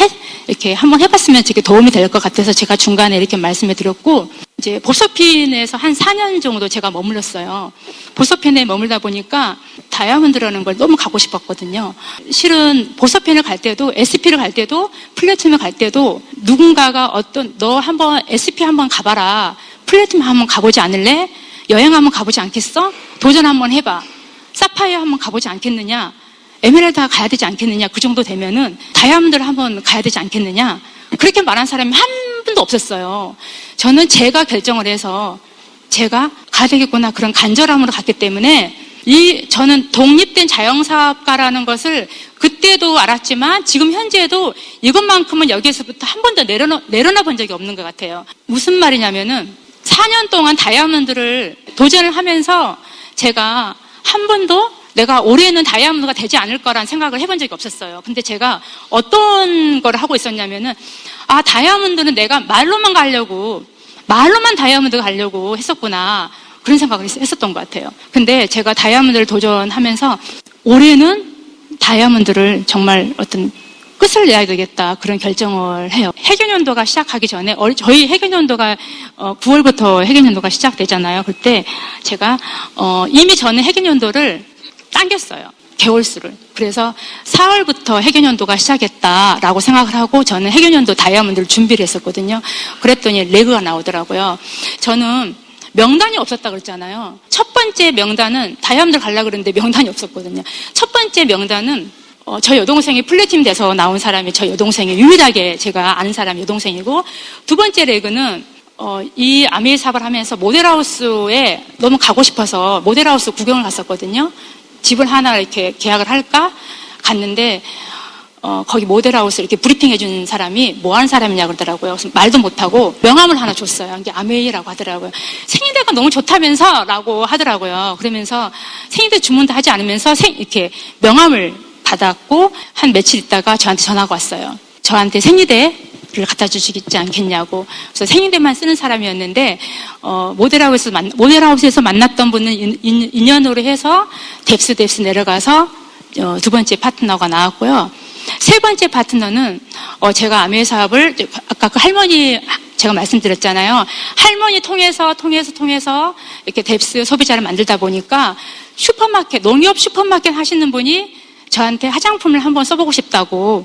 이렇게 한번 해봤으면 되게 도움이 될 것 같아서 제가 중간에 이렇게 말씀해 드렸고 이제 보서핀에서 한 4년 정도 제가 머물렀어요. 보서핀에 머물다 보니까 다이아몬드라는 걸 너무 가고 싶었거든요. 실은 보서핀을 갈 때도 SP를 갈 때도 플래티넘을 갈 때도 누군가가 너 한번 SP 한번 가봐라. 플래티넘 한번 가보지 않을래? 여행 한번 가보지 않겠어? 도전 한번 해봐. 사파이어 한번 가보지 않겠느냐? 에메랄드 가야 되지 않겠느냐? 그 정도 되면은 다이아몬드를 한번 가야 되지 않겠느냐? 그렇게 말한 사람이 한 번도 없었어요. 저는 제가 결정을 해서 제가 가야 되겠구나 그런 간절함으로 갔기 때문에 저는 독립된 자영사업가라는 것을 그때도 알았지만 지금 현재도 이것만큼은 여기에서부터 한 번도 내려놔 본 적이 없는 것 같아요. 무슨 말이냐면은 4년 동안 다이아몬드를 도전을 하면서 제가 한 번도 내가 올해는 다이아몬드가 되지 않을 거란 생각을 해본 적이 없었어요. 근데 제가 어떤 걸 하고 있었냐면은 다이아몬드는 내가 말로만 다이아몬드 가려고 했었구나. 그런 생각을 했었던 것 같아요. 근데 제가 다이아몬드를 도전하면서 올해는 다이아몬드를 정말 어떤 끝을 내야 되겠다 그런 결정을 해요. 해견연도가 시작하기 전에 저희 해견연도가 9월부터 해견연도가 시작되잖아요. 그때 제가 이미 저는 해견연도를 당겼어요. 개월수를. 그래서 4월부터 해견연도가 시작했다라고 생각을 하고 저는 해견연도 다이아몬드를 준비를 했었거든요. 그랬더니 레그가 나오더라고요. 저는 명단이 없었다 그랬잖아요. 첫 번째 명단은 다이아몬드 가려고 그랬는데 명단이 없었거든요. 첫 번째 명단은 저희 여동생이 플래티넘 돼서 나온 사람이 저희 여동생이 유일하게 제가 아는 사람이 여동생이고, 두 번째 레그는 이 아메이 사업을 하면서 모델하우스에 너무 가고 싶어서 모델하우스 구경을 갔었거든요. 집을 하나 이렇게 계약을 할까 갔는데 거기 모델하우스 이렇게 브리핑 해준 사람이 뭐 하는 사람이냐 그러더라고요. 그래서 말도 못하고 명함을 하나 줬어요. 이게 아메이라고 하더라고요. 생리대가 너무 좋다면서 라고 하더라고요. 그러면서 생리대 주문도 하지 않으면서 이렇게 명함을 받았고 한 며칠 있다가 저한테 전화가 왔어요. 저한테 생리대를 갖다 주시겠지 않겠냐고. 그래서 생리대만 쓰는 사람이었는데 모델하우스에서 만났던 분은 인연으로 해서 뎁스 내려가서 두 번째 파트너가 나왔고요. 세 번째 파트너는 제가 아메이 사업을 아까 그 할머니 제가 말씀드렸잖아요. 할머니 통해서 이렇게 뎁스 소비자를 만들다 보니까 농협 슈퍼마켓 하시는 분이 저한테 화장품을 한번 써보고 싶다고,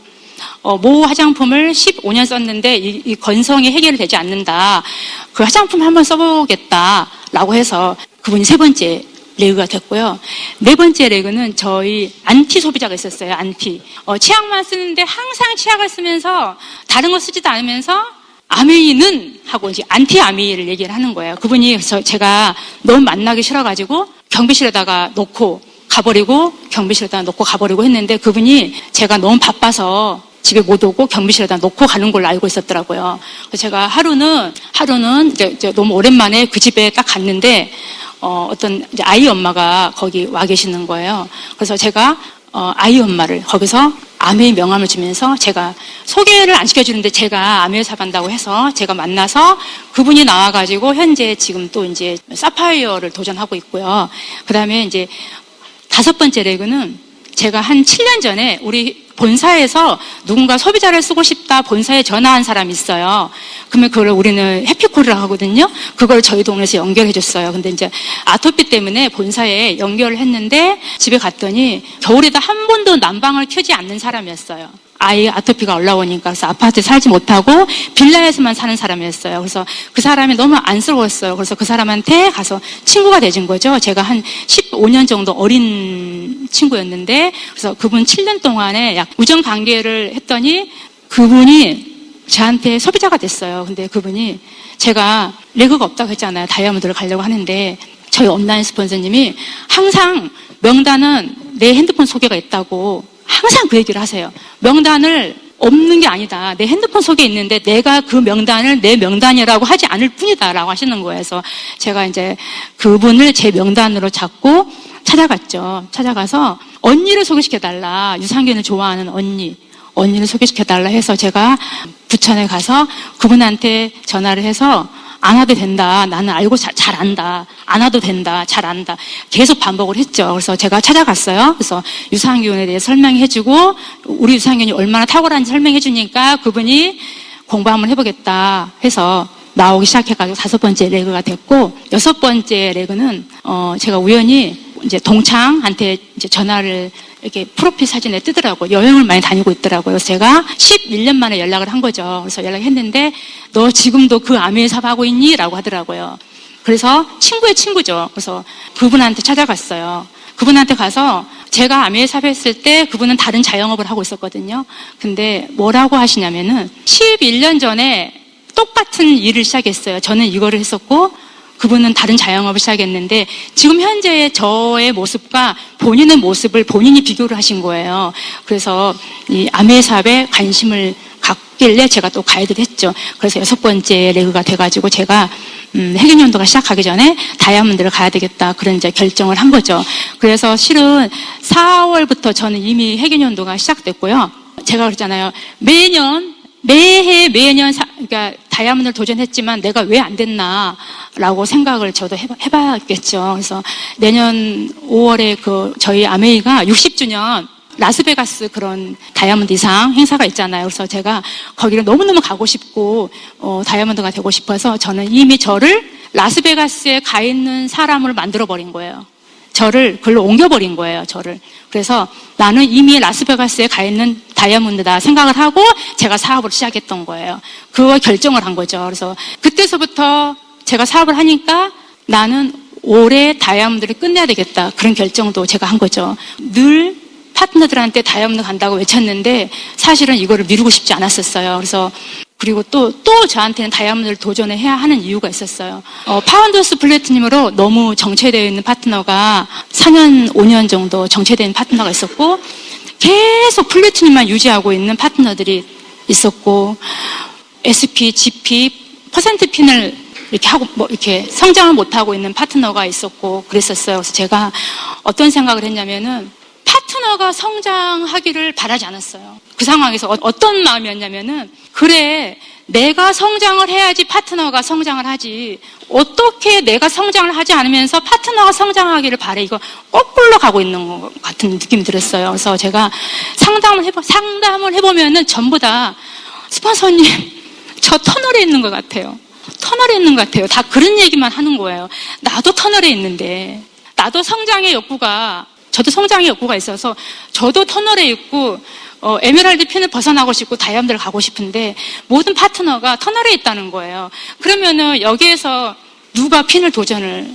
모 화장품을 15년 썼는데 이 건성이 해결이 되지 않는다. 그 화장품 한번 써보겠다라고 해서 그분이 세 번째 레그가 됐고요. 네 번째 레그는 저희 안티 소비자가 있었어요. 안티. 치약만 쓰는데 항상 치약을 쓰면서 다른 거 쓰지도 않으면서 아메이는 하고 이제 안티 아메이를 얘기를 하는 거예요. 그분이 제가 너무 만나기 싫어가지고 경비실에다가 놓고 가버리고 했는데 그분이 제가 너무 바빠서 집에 못 오고 경비실에다 놓고 가는 걸로 알고 있었더라고요. 그래서 제가 하루는 이제 너무 오랜만에 그 집에 딱 갔는데 어떤 이제 아이 엄마가 거기 와 계시는 거예요. 그래서 제가 아이 엄마를 거기서 아메이 명함을 주면서 제가 소개를 안 시켜주는데 제가 아메이 사간다고 해서 제가 만나서 그분이 나와가지고 현재 지금 또 이제 사파이어를 도전하고 있고요. 그 다음에 이제 다섯 번째 레그는 제가 한 7년 전에 우리 본사에서 누군가 소비자를 쓰고 싶다 본사에 전화한 사람이 있어요. 그러면 그걸 우리는 해피콜이라고 하거든요. 그걸 저희 동네에서 연결해 줬어요. 근데 이제 아토피 때문에 본사에 연결을 했는데 집에 갔더니 겨울에도 한 번도 난방을 켜지 않는 사람이었어요. 아이 아토피가 올라오니까. 그래서 아파트에 살지 못하고 빌라에서만 사는 사람이었어요. 그래서 그 사람이 너무 안쓰러웠어요. 그래서 그 사람한테 가서 친구가 되진 거죠. 제가 한 15년 정도 어린 친구였는데, 그래서 그분 7년 동안에 약 우정 관계를 했더니 그분이 저한테 소비자가 됐어요. 근데 그분이 제가 레그가 없다고 했잖아요. 다이아몬드를 가려고 하는데 저희 온라인 스폰서님이 항상 명단은 내 핸드폰 소개가 있다고 항상 그 얘기를 하세요. 명단을 없는 게 아니다. 내 핸드폰 속에 있는데 내가 그 명단을 내 명단이라고 하지 않을 뿐이다 라고 하시는 거예요. 그래서 제가 이제 그분을 제 명단으로 잡고 찾아갔죠. 찾아가서 언니를 소개시켜달라. 유산균을 좋아하는 언니를 소개시켜달라 해서 제가 부천에 가서 그분한테 전화를 해서 안 와도 된다. 나는 알고 잘 안다. 안 와도 된다. 잘 안다. 계속 반복을 했죠. 그래서 제가 찾아갔어요. 그래서 유산균에 대해 설명해주고 우리 유산균이 얼마나 탁월한지 설명해주니까 그분이 공부 한번 해보겠다 해서 나오기 시작해가지고 다섯 번째 레그가 됐고, 여섯 번째 레그는 제가 우연히 이제 동창한테 이제 전화를 이렇게 프로필 사진에 뜨더라고요. 여행을 많이 다니고 있더라고요. 그래서 제가 11년 만에 연락을 한 거죠. 그래서 연락했는데 너 지금도 그 아메이 사업하고 있니? 라고 하더라고요. 그래서 친구의 친구죠. 그래서 그분한테 찾아갔어요. 그분한테 가서 제가 아메이 사업했을 때 그분은 다른 자영업을 하고 있었거든요. 근데 뭐라고 하시냐면은 11년 전에 똑같은 일을 시작했어요. 저는 이거를 했었고 그분은 다른 자영업을 시작했는데 지금 현재의 저의 모습과 본인의 모습을 본인이 비교를 하신 거예요. 그래서 이 아메 사업에 관심을 갖길래 제가 또 가이드를 했죠. 그래서 6번째 레그가 돼가지고 제가 해견연도가 시작하기 전에 다이아몬드를 가야 되겠다 그런 이제 결정을 한 거죠. 그래서 실은 4월부터 저는 이미 해견연도가 시작됐고요. 제가 그랬잖아요. 매년 그러니까 다이아몬드를 도전했지만 내가 왜 안 됐나라고 생각을 저도 해봐야겠죠. 그래서 내년 5월에 저희 아메이가 60주년 라스베가스 그런 다이아몬드 이상 행사가 있잖아요. 그래서 제가 거기를 너무너무 가고 싶고 다이아몬드가 되고 싶어서 저는 이미 저를 라스베가스에 가 있는 사람을 만들어버린 거예요. 저를 글로 옮겨버린 거예요. 저를. 그래서 나는 이미 라스베가스에 가 있는 다이아몬드다 생각을 하고 제가 사업을 시작했던 거예요. 그거 결정을 한 거죠. 그래서 그때서부터 제가 사업을 하니까 나는 올해 다이아몬드를 끝내야 되겠다 그런 결정도 제가 한 거죠. 늘 파트너들한테 다이아몬드 간다고 외쳤는데 사실은 이거를 미루고 싶지 않았었어요. 그래서 그리고 또 저한테는 다이아몬드를 도전해야 하는 이유가 있었어요. 파운더스 플래티넘으로 너무 정체되어 있는 파트너가 4년, 5년 정도 정체되어 있는 파트너가 있었고 계속 플래티넘만 유지하고 있는 파트너들이 있었고 SP, GP, 퍼센트 핀을 이렇게 하고 이렇게 성장을 못하고 있는 파트너가 있었고 그랬었어요. 그래서 제가 어떤 생각을 했냐면은 파트너가 성장하기를 바라지 않았어요. 그 상황에서 어떤 마음이었냐면은 그래 내가 성장을 해야지 파트너가 성장을 하지 어떻게 내가 성장을 하지 않으면서 파트너가 성장하기를 바래. 이거 거꾸로 가고 있는 것 같은 느낌이 들었어요. 그래서 제가 상담을 해보면은 전부 다 스폰서님 저 터널에 있는 것 같아요. 터널에 있는 것 같아요. 다 그런 얘기만 하는 거예요. 나도 터널에 있는데 나도 저도 성장의 욕구가 있어서 저도 터널에 있고 에메랄드 핀을 벗어나고 싶고 다이아몬드를 가고 싶은데 모든 파트너가 터널에 있다는 거예요. 그러면은 여기에서 누가 핀을 도전을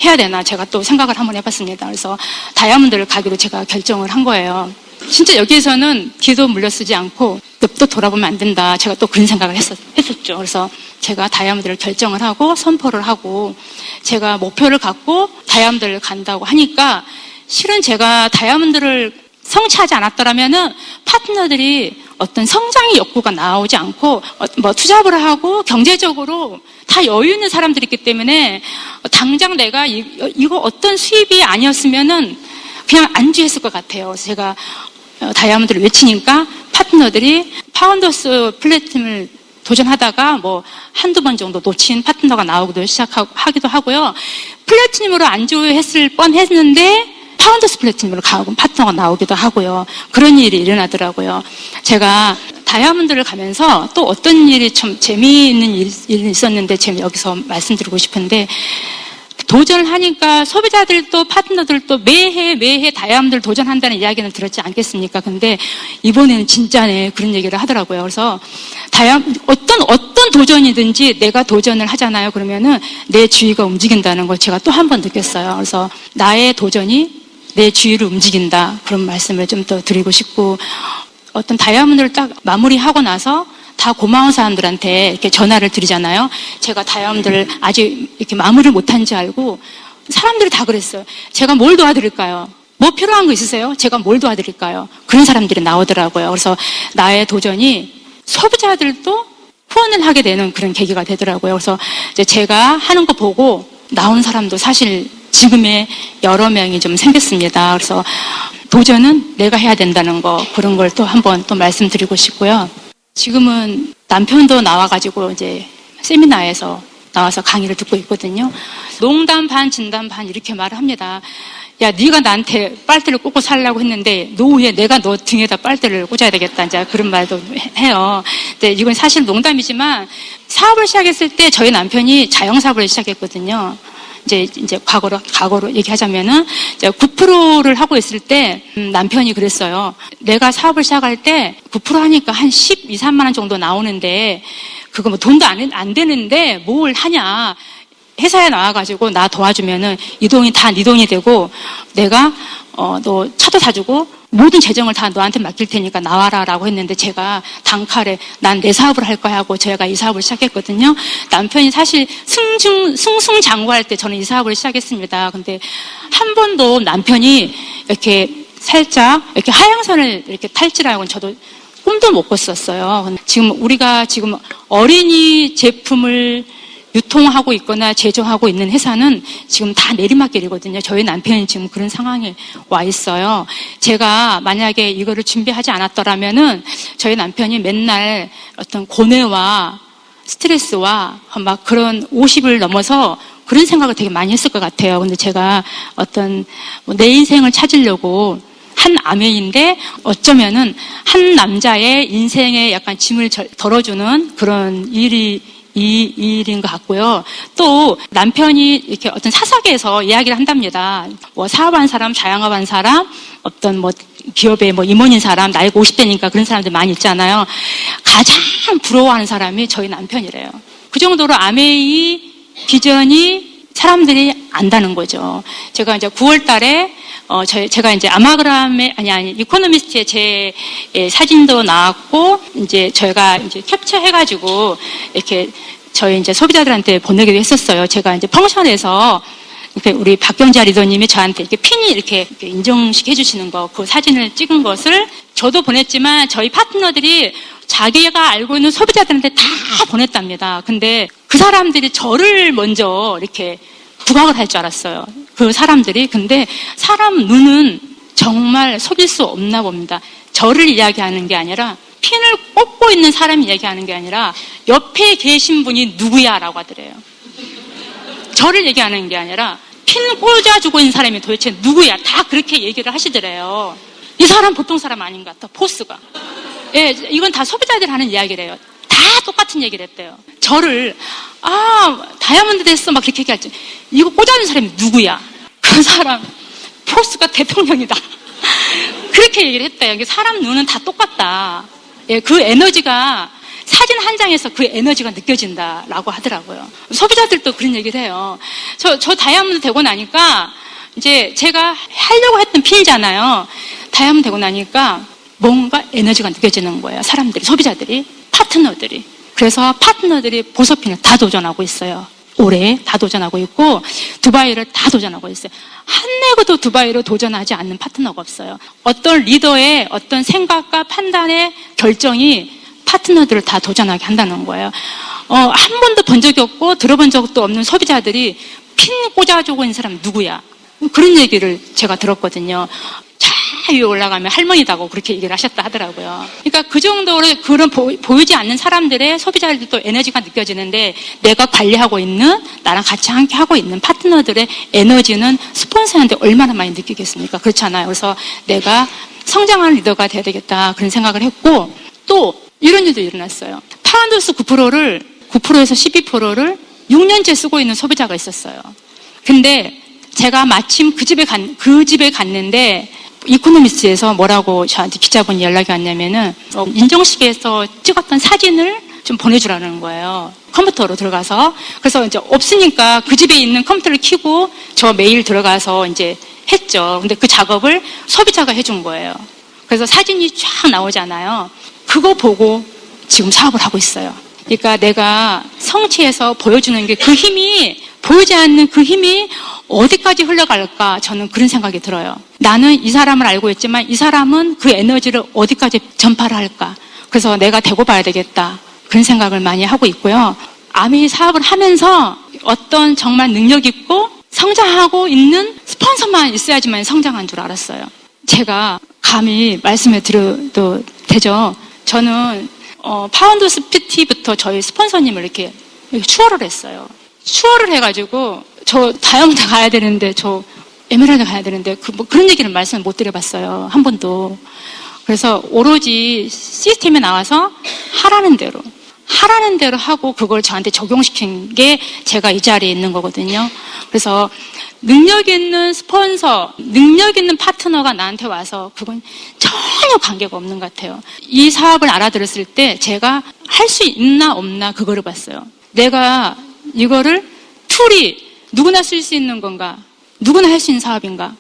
해야 되나 제가 또 생각을 한번 해봤습니다. 그래서 다이아몬드를 가기로 제가 결정을 한 거예요. 진짜 여기에서는 뒤도 물러서지 않고 옆도 돌아보면 안 된다. 제가 또 그런 생각을 했었죠. 그래서 제가 다이아몬드를 결정을 하고 선포를 하고 제가 목표를 갖고 다이아몬드를 간다고 하니까 실은 제가 다이아몬드를 성취하지 않았더라면은 파트너들이 어떤 성장의 욕구가 나오지 않고 투잡을 하고 경제적으로 다 여유 있는 사람들이 있기 때문에 당장 내가 이거 어떤 수입이 아니었으면은 그냥 안주했을 것 같아요. 그래서 제가 다이아몬드를 외치니까 파트너들이 파운더스 플래티넘을 도전하다가 한두 번 정도 놓친 파트너가 나오기도 하기도 하고요. 플래티넘으로 안주했을 뻔했는데 파운더스 플래티넘으로 가고 파트너가 나오기도 하고요. 그런 일이 일어나더라고요. 제가 다이아몬드를 가면서 또 어떤 일이 참 재미있는 일이 있었는데 제가 여기서 말씀드리고 싶은데 도전을 하니까 소비자들도 파트너들도 매해 다이아몬드를 도전한다는 이야기는 들었지 않겠습니까? 근데 이번에는 진짜네 그런 얘기를 하더라고요. 그래서 어떤 도전이든지 내가 도전을 하잖아요. 그러면은 내 주위가 움직인다는 걸 제가 또 한 번 느꼈어요. 그래서 나의 도전이 내 주위를 움직인다. 그런 말씀을 좀 더 드리고 싶고 어떤 다이아몬드를 딱 마무리하고 나서 다 고마운 사람들한테 이렇게 전화를 드리잖아요. 제가 다이아몬드를 아직 이렇게 마무리를 못한 줄 알고 사람들이 다 그랬어요. 제가 뭘 도와드릴까요? 뭐 필요한 거 있으세요? 제가 뭘 도와드릴까요? 그런 사람들이 나오더라고요. 그래서 나의 도전이 소비자들도 후원을 하게 되는 그런 계기가 되더라고요. 그래서 이제 제가 하는 거 보고 나온 사람도 사실 지금의 여러 명이 좀 생겼습니다. 그래서 도전은 내가 해야 된다는 거 그런 걸 또 한번 또 말씀드리고 싶고요. 지금은 남편도 나와가지고 이제 세미나에서 나와서 강의를 듣고 있거든요. 농담 반 진담 반 이렇게 말을 합니다. 야, 네가 나한테 빨대를 꽂고 살라고 했는데 노후에 내가 너 등에다 빨대를 꽂아야 되겠다. 이제 그런 말도 해요. 근데 이건 사실 농담이지만 사업을 시작했을 때 저희 남편이 자영사업을 시작했거든요. 이제 과거로 얘기하자면은 9%를 하고 있을 때 남편이 그랬어요. 내가 사업을 시작할 때 9% 하니까 한 12, 3만 원 정도 나오는데 그거 돈도 안 되는데 뭘 하냐. 회사에 나와가지고 나 도와주면은 이 돈이 다 네 돈이 되고 내가 너 차도 사주고 모든 재정을 다 너한테 맡길 테니까 나와라라고 했는데 제가 단칼에 난 내 사업을 할 거야 하고 제가 이 사업을 시작했거든요. 남편이 사실 승승장구할 때 저는 이 사업을 시작했습니다. 근데 한 번도 남편이 이렇게 살짝 이렇게 하향선을 이렇게 탈지라고는 저도 꿈도 못 꿨었어요. 지금 우리가 지금 어린이 제품을 유통하고 있거나 제조하고 있는 회사는 지금 다 내리막길이거든요. 저희 남편이 지금 그런 상황에 와 있어요. 제가 만약에 이거를 준비하지 않았더라면은 저희 남편이 맨날 어떤 고뇌와 스트레스와 막 그런 50을 넘어서 그런 생각을 되게 많이 했을 것 같아요. 근데 제가 어떤 내 인생을 찾으려고 한 아메인데 어쩌면은 한 남자의 인생에 약간 짐을 덜어주는 그런 일인 것 같고요. 또 남편이 이렇게 어떤 사석에서 이야기를 한답니다. 뭐 사업한 사람, 자영업한 사람, 어떤 뭐 기업의 뭐 임원인 사람, 나이가 50대니까 그런 사람들 많이 있잖아요. 가장 부러워하는 사람이 저희 남편이래요. 그 정도로 아메이 비전이 사람들이 안다는 거죠. 제가 이제 9월 달에 제가 이제 아마그람에 이코노미스트에 제 사진도 나왔고 이제 저희가 이제 캡처해가지고 이렇게 저희 이제 소비자들한테 보내기도 했었어요. 제가 이제 펑션에서 이렇게 우리 박경자 리더님이 저한테 이렇게 핀이 이렇게 인정식 해주시는 거, 그 사진을 찍은 것을 저도 보냈지만 저희 파트너들이 자기가 알고 있는 소비자들한테 다 보냈답니다. 근데 그 사람들이 저를 먼저 이렇게 부각을 할 줄 알았어요. 그 사람들이. 근데 사람 눈은 정말 속일 수 없나 봅니다. 저를 이야기하는 게 아니라 핀을 꽂고 있는 사람이 이야기하는 게 아니라 옆에 계신 분이 누구야 라고 하더래요. 저를 얘기하는 게 아니라 핀 꽂아주고 있는 사람이 도대체 누구야, 다 그렇게 얘기를 하시더래요. 이 사람 보통 사람 아닌 것 같아, 포스가. 예, 이건 다 소비자들이 하는 이야기래요. 다 똑같은 얘기를 했대요. 저를 다이아몬드 됐어 막 그렇게 얘기할지, 이거 꽂아준 사람이 누구야? 그 사람 포스가 대통령이다. 그렇게 얘기를 했대요. 사람 눈은 다 똑같다. 예, 그 에너지가 사진 한 장에서 그 에너지가 느껴진다라고 하더라고요. 소비자들도 그런 얘기를 해요. 저 다이아몬드 되고 나니까 이제 제가 하려고 했던 핀이잖아요. 다이아몬드 되고 나니까 뭔가 에너지가 느껴지는 거예요. 사람들이, 소비자들이, 파트너들이. 그래서 파트너들이 보석핀을 다 도전하고 있어요. 올해 다 도전하고 있고 두바이를 다 도전하고 있어요. 한 내고도 두바이를 도전하지 않는 파트너가 없어요. 어떤 리더의 어떤 생각과 판단의 결정이 파트너들을 다 도전하게 한다는 거예요. 한 번도 본 적이 없고 들어본 적도 없는 소비자들이 핀 꽂아주고 있는 사람 누구야? 그런 얘기를 제가 들었거든요. 자 위에 올라가면 할머니다고 그렇게 얘기를 하셨다 하더라고요. 그러니까 그 정도로 그런 보이지 않는 사람들의 소비자들도 에너지가 느껴지는데, 내가 관리하고 있는, 나랑 같이 함께 하고 있는 파트너들의 에너지는 스폰서한테 얼마나 많이 느끼겠습니까? 그렇잖아요. 그래서 내가 성장하는 리더가 돼야 되겠다 그런 생각을 했고, 또 이런 일도 일어났어요. 파운더스 9%에서 12%를 6년째 쓰고 있는 소비자가 있었어요. 근데 제가 마침 그 집에 갔는데 이코노미스트에서 뭐라고 저한테 기자분이 연락이 왔냐면은 인정식에서 찍었던 사진을 좀 보내주라는 거예요. 컴퓨터로 들어가서. 그래서 이제 없으니까 그 집에 있는 컴퓨터를 켜고 저 메일 들어가서 이제 했죠. 근데 그 작업을 소비자가 해준 거예요. 그래서 사진이 쫙 나오잖아요. 그거 보고 지금 사업을 하고 있어요. 그러니까 내가 성취해서 보여주는 게, 그 힘이, 보이지 않는 그 힘이 어디까지 흘러갈까, 저는 그런 생각이 들어요. 나는 이 사람을 알고 있지만 이 사람은 그 에너지를 어디까지 전파를 할까. 그래서 내가 대고 봐야 되겠다, 그런 생각을 많이 하고 있고요. 아미 사업을 하면서 어떤 정말 능력 있고 성장하고 있는 스폰서만 있어야지만 성장한 줄 알았어요. 제가 감히 말씀해 드려도 되죠? 저는 파운더스 PT부터 저희 스폰서님을 이렇게 추월을 했어요. 추월을 해가지고 저 다이아몬드 가야 되는데, 저 에메랄드 가야 되는데 그런 얘기는 말씀을 못 드려봤어요. 한 번도. 그래서 오로지 시스템에 나와서 하라는 대로 하고 그걸 저한테 적용시킨 게 제가 이 자리에 있는 거거든요. 그래서 능력 있는 스폰서, 능력 있는 파트너가 나한테 와서 그건 전혀 관계가 없는 것 같아요. 이 사업을 알아들었을 때 제가 할 수 있나 없나 그거를 봤어요. 내가 이거를 툴이 누구나 쓸 수 있는 건가, 누구나 할 수 있는 사업인가,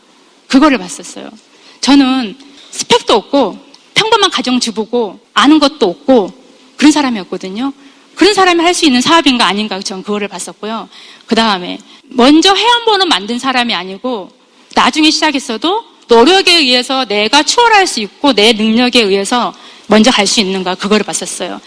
그거를 봤었어요. 저는 스펙도 없고 평범한 가정주부고 아는 것도 없고 그런 사람이었거든요. 그런 사람이 할 수 있는 사업인가 아닌가 저는 그거를 봤었고요. 그 다음에 먼저 회원번호 만든 사람이 아니고 나중에 시작했어도 노력에 의해서 내가 추월할 수 있고 내 능력에 의해서 먼저 갈 수 있는가 그거를 봤었어요.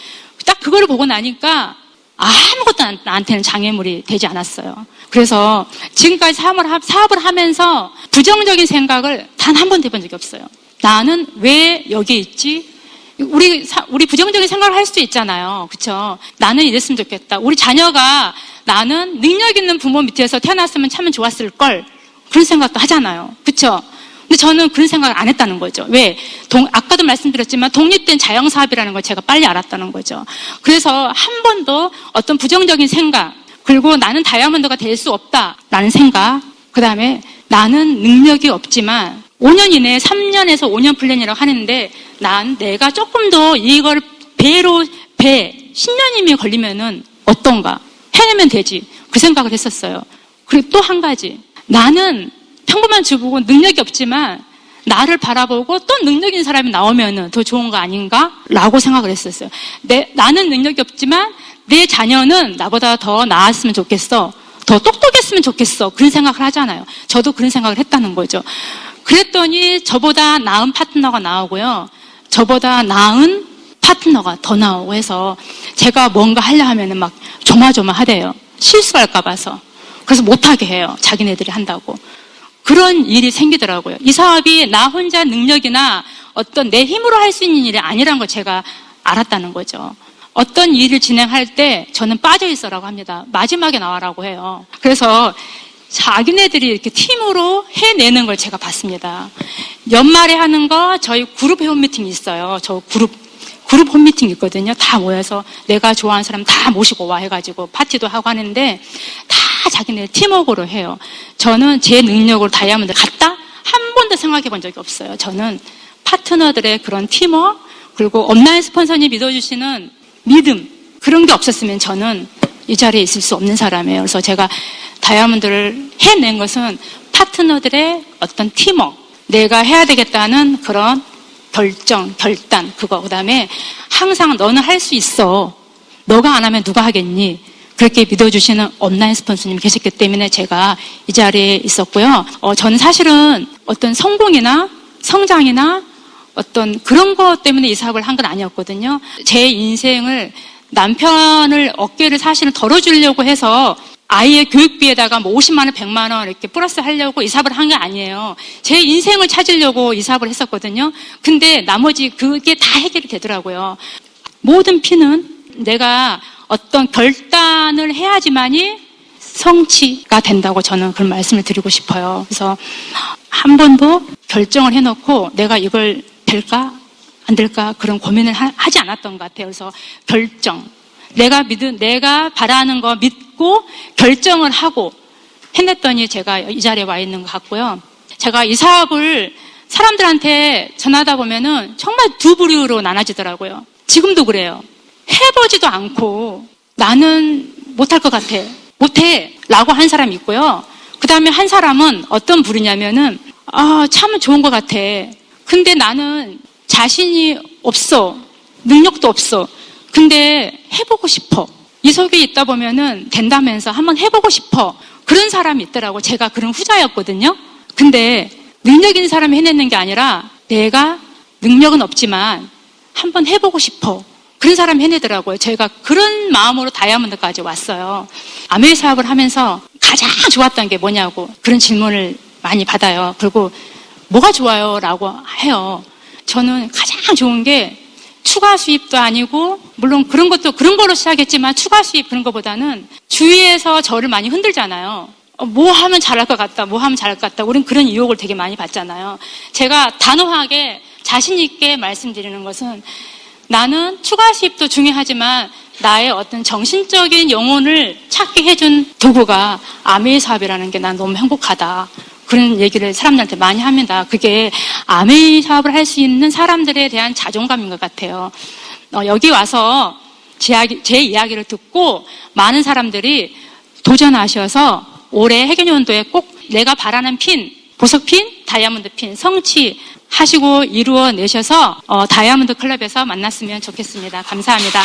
딱 그거를 보고 나니까 아무것도 나한테는 장애물이 되지 않았어요. 그래서 지금까지 사업을 하면서 부정적인 생각을 단 한 번도 해본 적이 없어요. 나는 왜 여기 있지? 우리 부정적인 생각을 할 수도 있잖아요. 그쵸? 나는 이랬으면 좋겠다. 우리 자녀가 나는 능력 있는 부모 밑에서 태어났으면 참 좋았을 걸. 그런 생각도 하잖아요. 그쵸? 근데 저는 그런 생각을 안 했다는 거죠. 왜? 아까도 말씀드렸지만 독립된 자영사업이라는 걸 제가 빨리 알았다는 거죠. 그래서 한 번도 어떤 부정적인 생각, 그리고 나는 다이아몬드가 될 수 없다라는 생각, 그 다음에 나는 능력이 없지만 5년 이내에 3년에서 5년 플랜이라고 하는데 내가 조금 더 이걸 10년이면 걸리면은 어떤가? 해내면 되지. 그 생각을 했었어요. 그리고 또 한 가지. 나는 평범한 주부고 능력이 없지만 나를 바라보고 또 능력 있는 사람이 나오면은 더 좋은 거 아닌가? 라고 생각을 했었어요. 나는 능력이 없지만 내 자녀는 나보다 더 나았으면 좋겠어. 더 똑똑했으면 좋겠어. 그런 생각을 하잖아요. 저도 그런 생각을 했다는 거죠. 그랬더니 저보다 나은 파트너가 나오고요. 저보다 나은 파트너가 더 나오고 해서 제가 뭔가 하려 하면은 막 조마조마하대요. 실수할까 봐서. 그래서 못하게 해요. 자기네들이 한다고. 그런 일이 생기더라고요. 이 사업이 나 혼자 능력이나 어떤 내 힘으로 할 수 있는 일이 아니라는 걸 제가 알았다는 거죠. 어떤 일을 진행할 때 저는 빠져 있어라고 합니다. 마지막에 나와라고 해요. 그래서 자기네들이 이렇게 팀으로 해내는 걸 제가 봤습니다. 연말에 하는 거 저희 그룹 회원 미팅이 있어요. 저 그룹 홈미팅 있거든요. 다 모여서 내가 좋아하는 사람 다 모시고 와 해가지고 파티도 하고 하는데 다 자기네 팀워크로 해요. 저는 제 능력으로 다이아몬드 갔다? 한 번도 생각해 본 적이 없어요. 저는 파트너들의 그런 팀워크 그리고 온라인 스폰서님 믿어주시는 믿음 그런 게 없었으면 저는 이 자리에 있을 수 없는 사람이에요. 그래서 제가 다이아몬드를 해낸 것은 파트너들의 어떤 팀워크 내가 해야 되겠다는 그런 결단 그거 그다음에 항상 너는 할 수 있어. 너가 안 하면 누가 하겠니? 그렇게 믿어주시는 온라인 스폰서님이 계셨기 때문에 제가 이 자리에 있었고요. 저는 사실은 어떤 성공이나 성장이나 어떤 그런 것 때문에 이 사업을 한 건 아니었거든요. 제 인생을 남편을 어깨를 사실은 덜어주려고 해서 아이의 교육비에다가 뭐 50만 원, 100만 원 이렇게 플러스 하려고 이 사업을 한 게 아니에요. 제 인생을 찾으려고 이 사업을 했었거든요. 근데 나머지 그게 다 해결이 되더라고요. 모든 피는 내가 어떤 결단을 해야지만이 성취가 된다고 저는 그런 말씀을 드리고 싶어요. 그래서 한 번도 결정을 해놓고 내가 이걸 될까? 안 될까? 그런 고민을 하지 않았던 것 같아요. 그래서 결정. 내가 바라는 거 믿고 결정을 하고 해냈더니 제가 이 자리에 와 있는 것 같고요. 제가 이 사업을 사람들한테 전하다 보면은 정말 두 부류로 나눠지더라고요. 지금도 그래요. 해보지도 않고 나는 못할 것 같아. 못해. 라고 한 사람이 있고요. 그 다음에 한 사람은 어떤 부류냐면은 참 좋은 것 같아. 근데 나는 자신이 없어. 능력도 없어. 근데 해보고 싶어. 이 속에 있다 보면은 된다면서 한번 해보고 싶어. 그런 사람이 있더라고. 제가 그런 후자였거든요. 근데 능력 있는 사람이 해내는 게 아니라 내가 능력은 없지만 한번 해보고 싶어. 그런 사람이 해내더라고요. 제가 그런 마음으로 다이아몬드까지 왔어요. 아메이 사업을 하면서 가장 좋았던 게 뭐냐고 그런 질문을 많이 받아요. 그리고 뭐가 좋아요? 라고 해요. 저는 가장 좋은 게 추가 수입도 아니고 물론 그런 거로 시작했지만 추가 수입 그런 거보다는 주위에서 저를 많이 흔들잖아요. 뭐 하면 잘할 것 같다. 뭐 하면 잘할 것 같다. 우린 그런 유혹을 되게 많이 받잖아요. 제가 단호하게 자신 있게 말씀드리는 것은 나는 추가 수입도 중요하지만 나의 어떤 정신적인 영혼을 찾게 해준 도구가 아메이 사업이라는 게 난 너무 행복하다. 그런 얘기를 사람들한테 많이 합니다. 그게 아메이 사업을 할 수 있는 사람들에 대한 자존감인 것 같아요. 여기 와서 제 이야기를 듣고 많은 사람들이 도전하셔서 올해 해견연도에 꼭 내가 바라는 핀, 보석핀, 다이아몬드 핀, 성취 하시고 이루어내셔서 다이아몬드 클럽에서 만났으면 좋겠습니다. 감사합니다.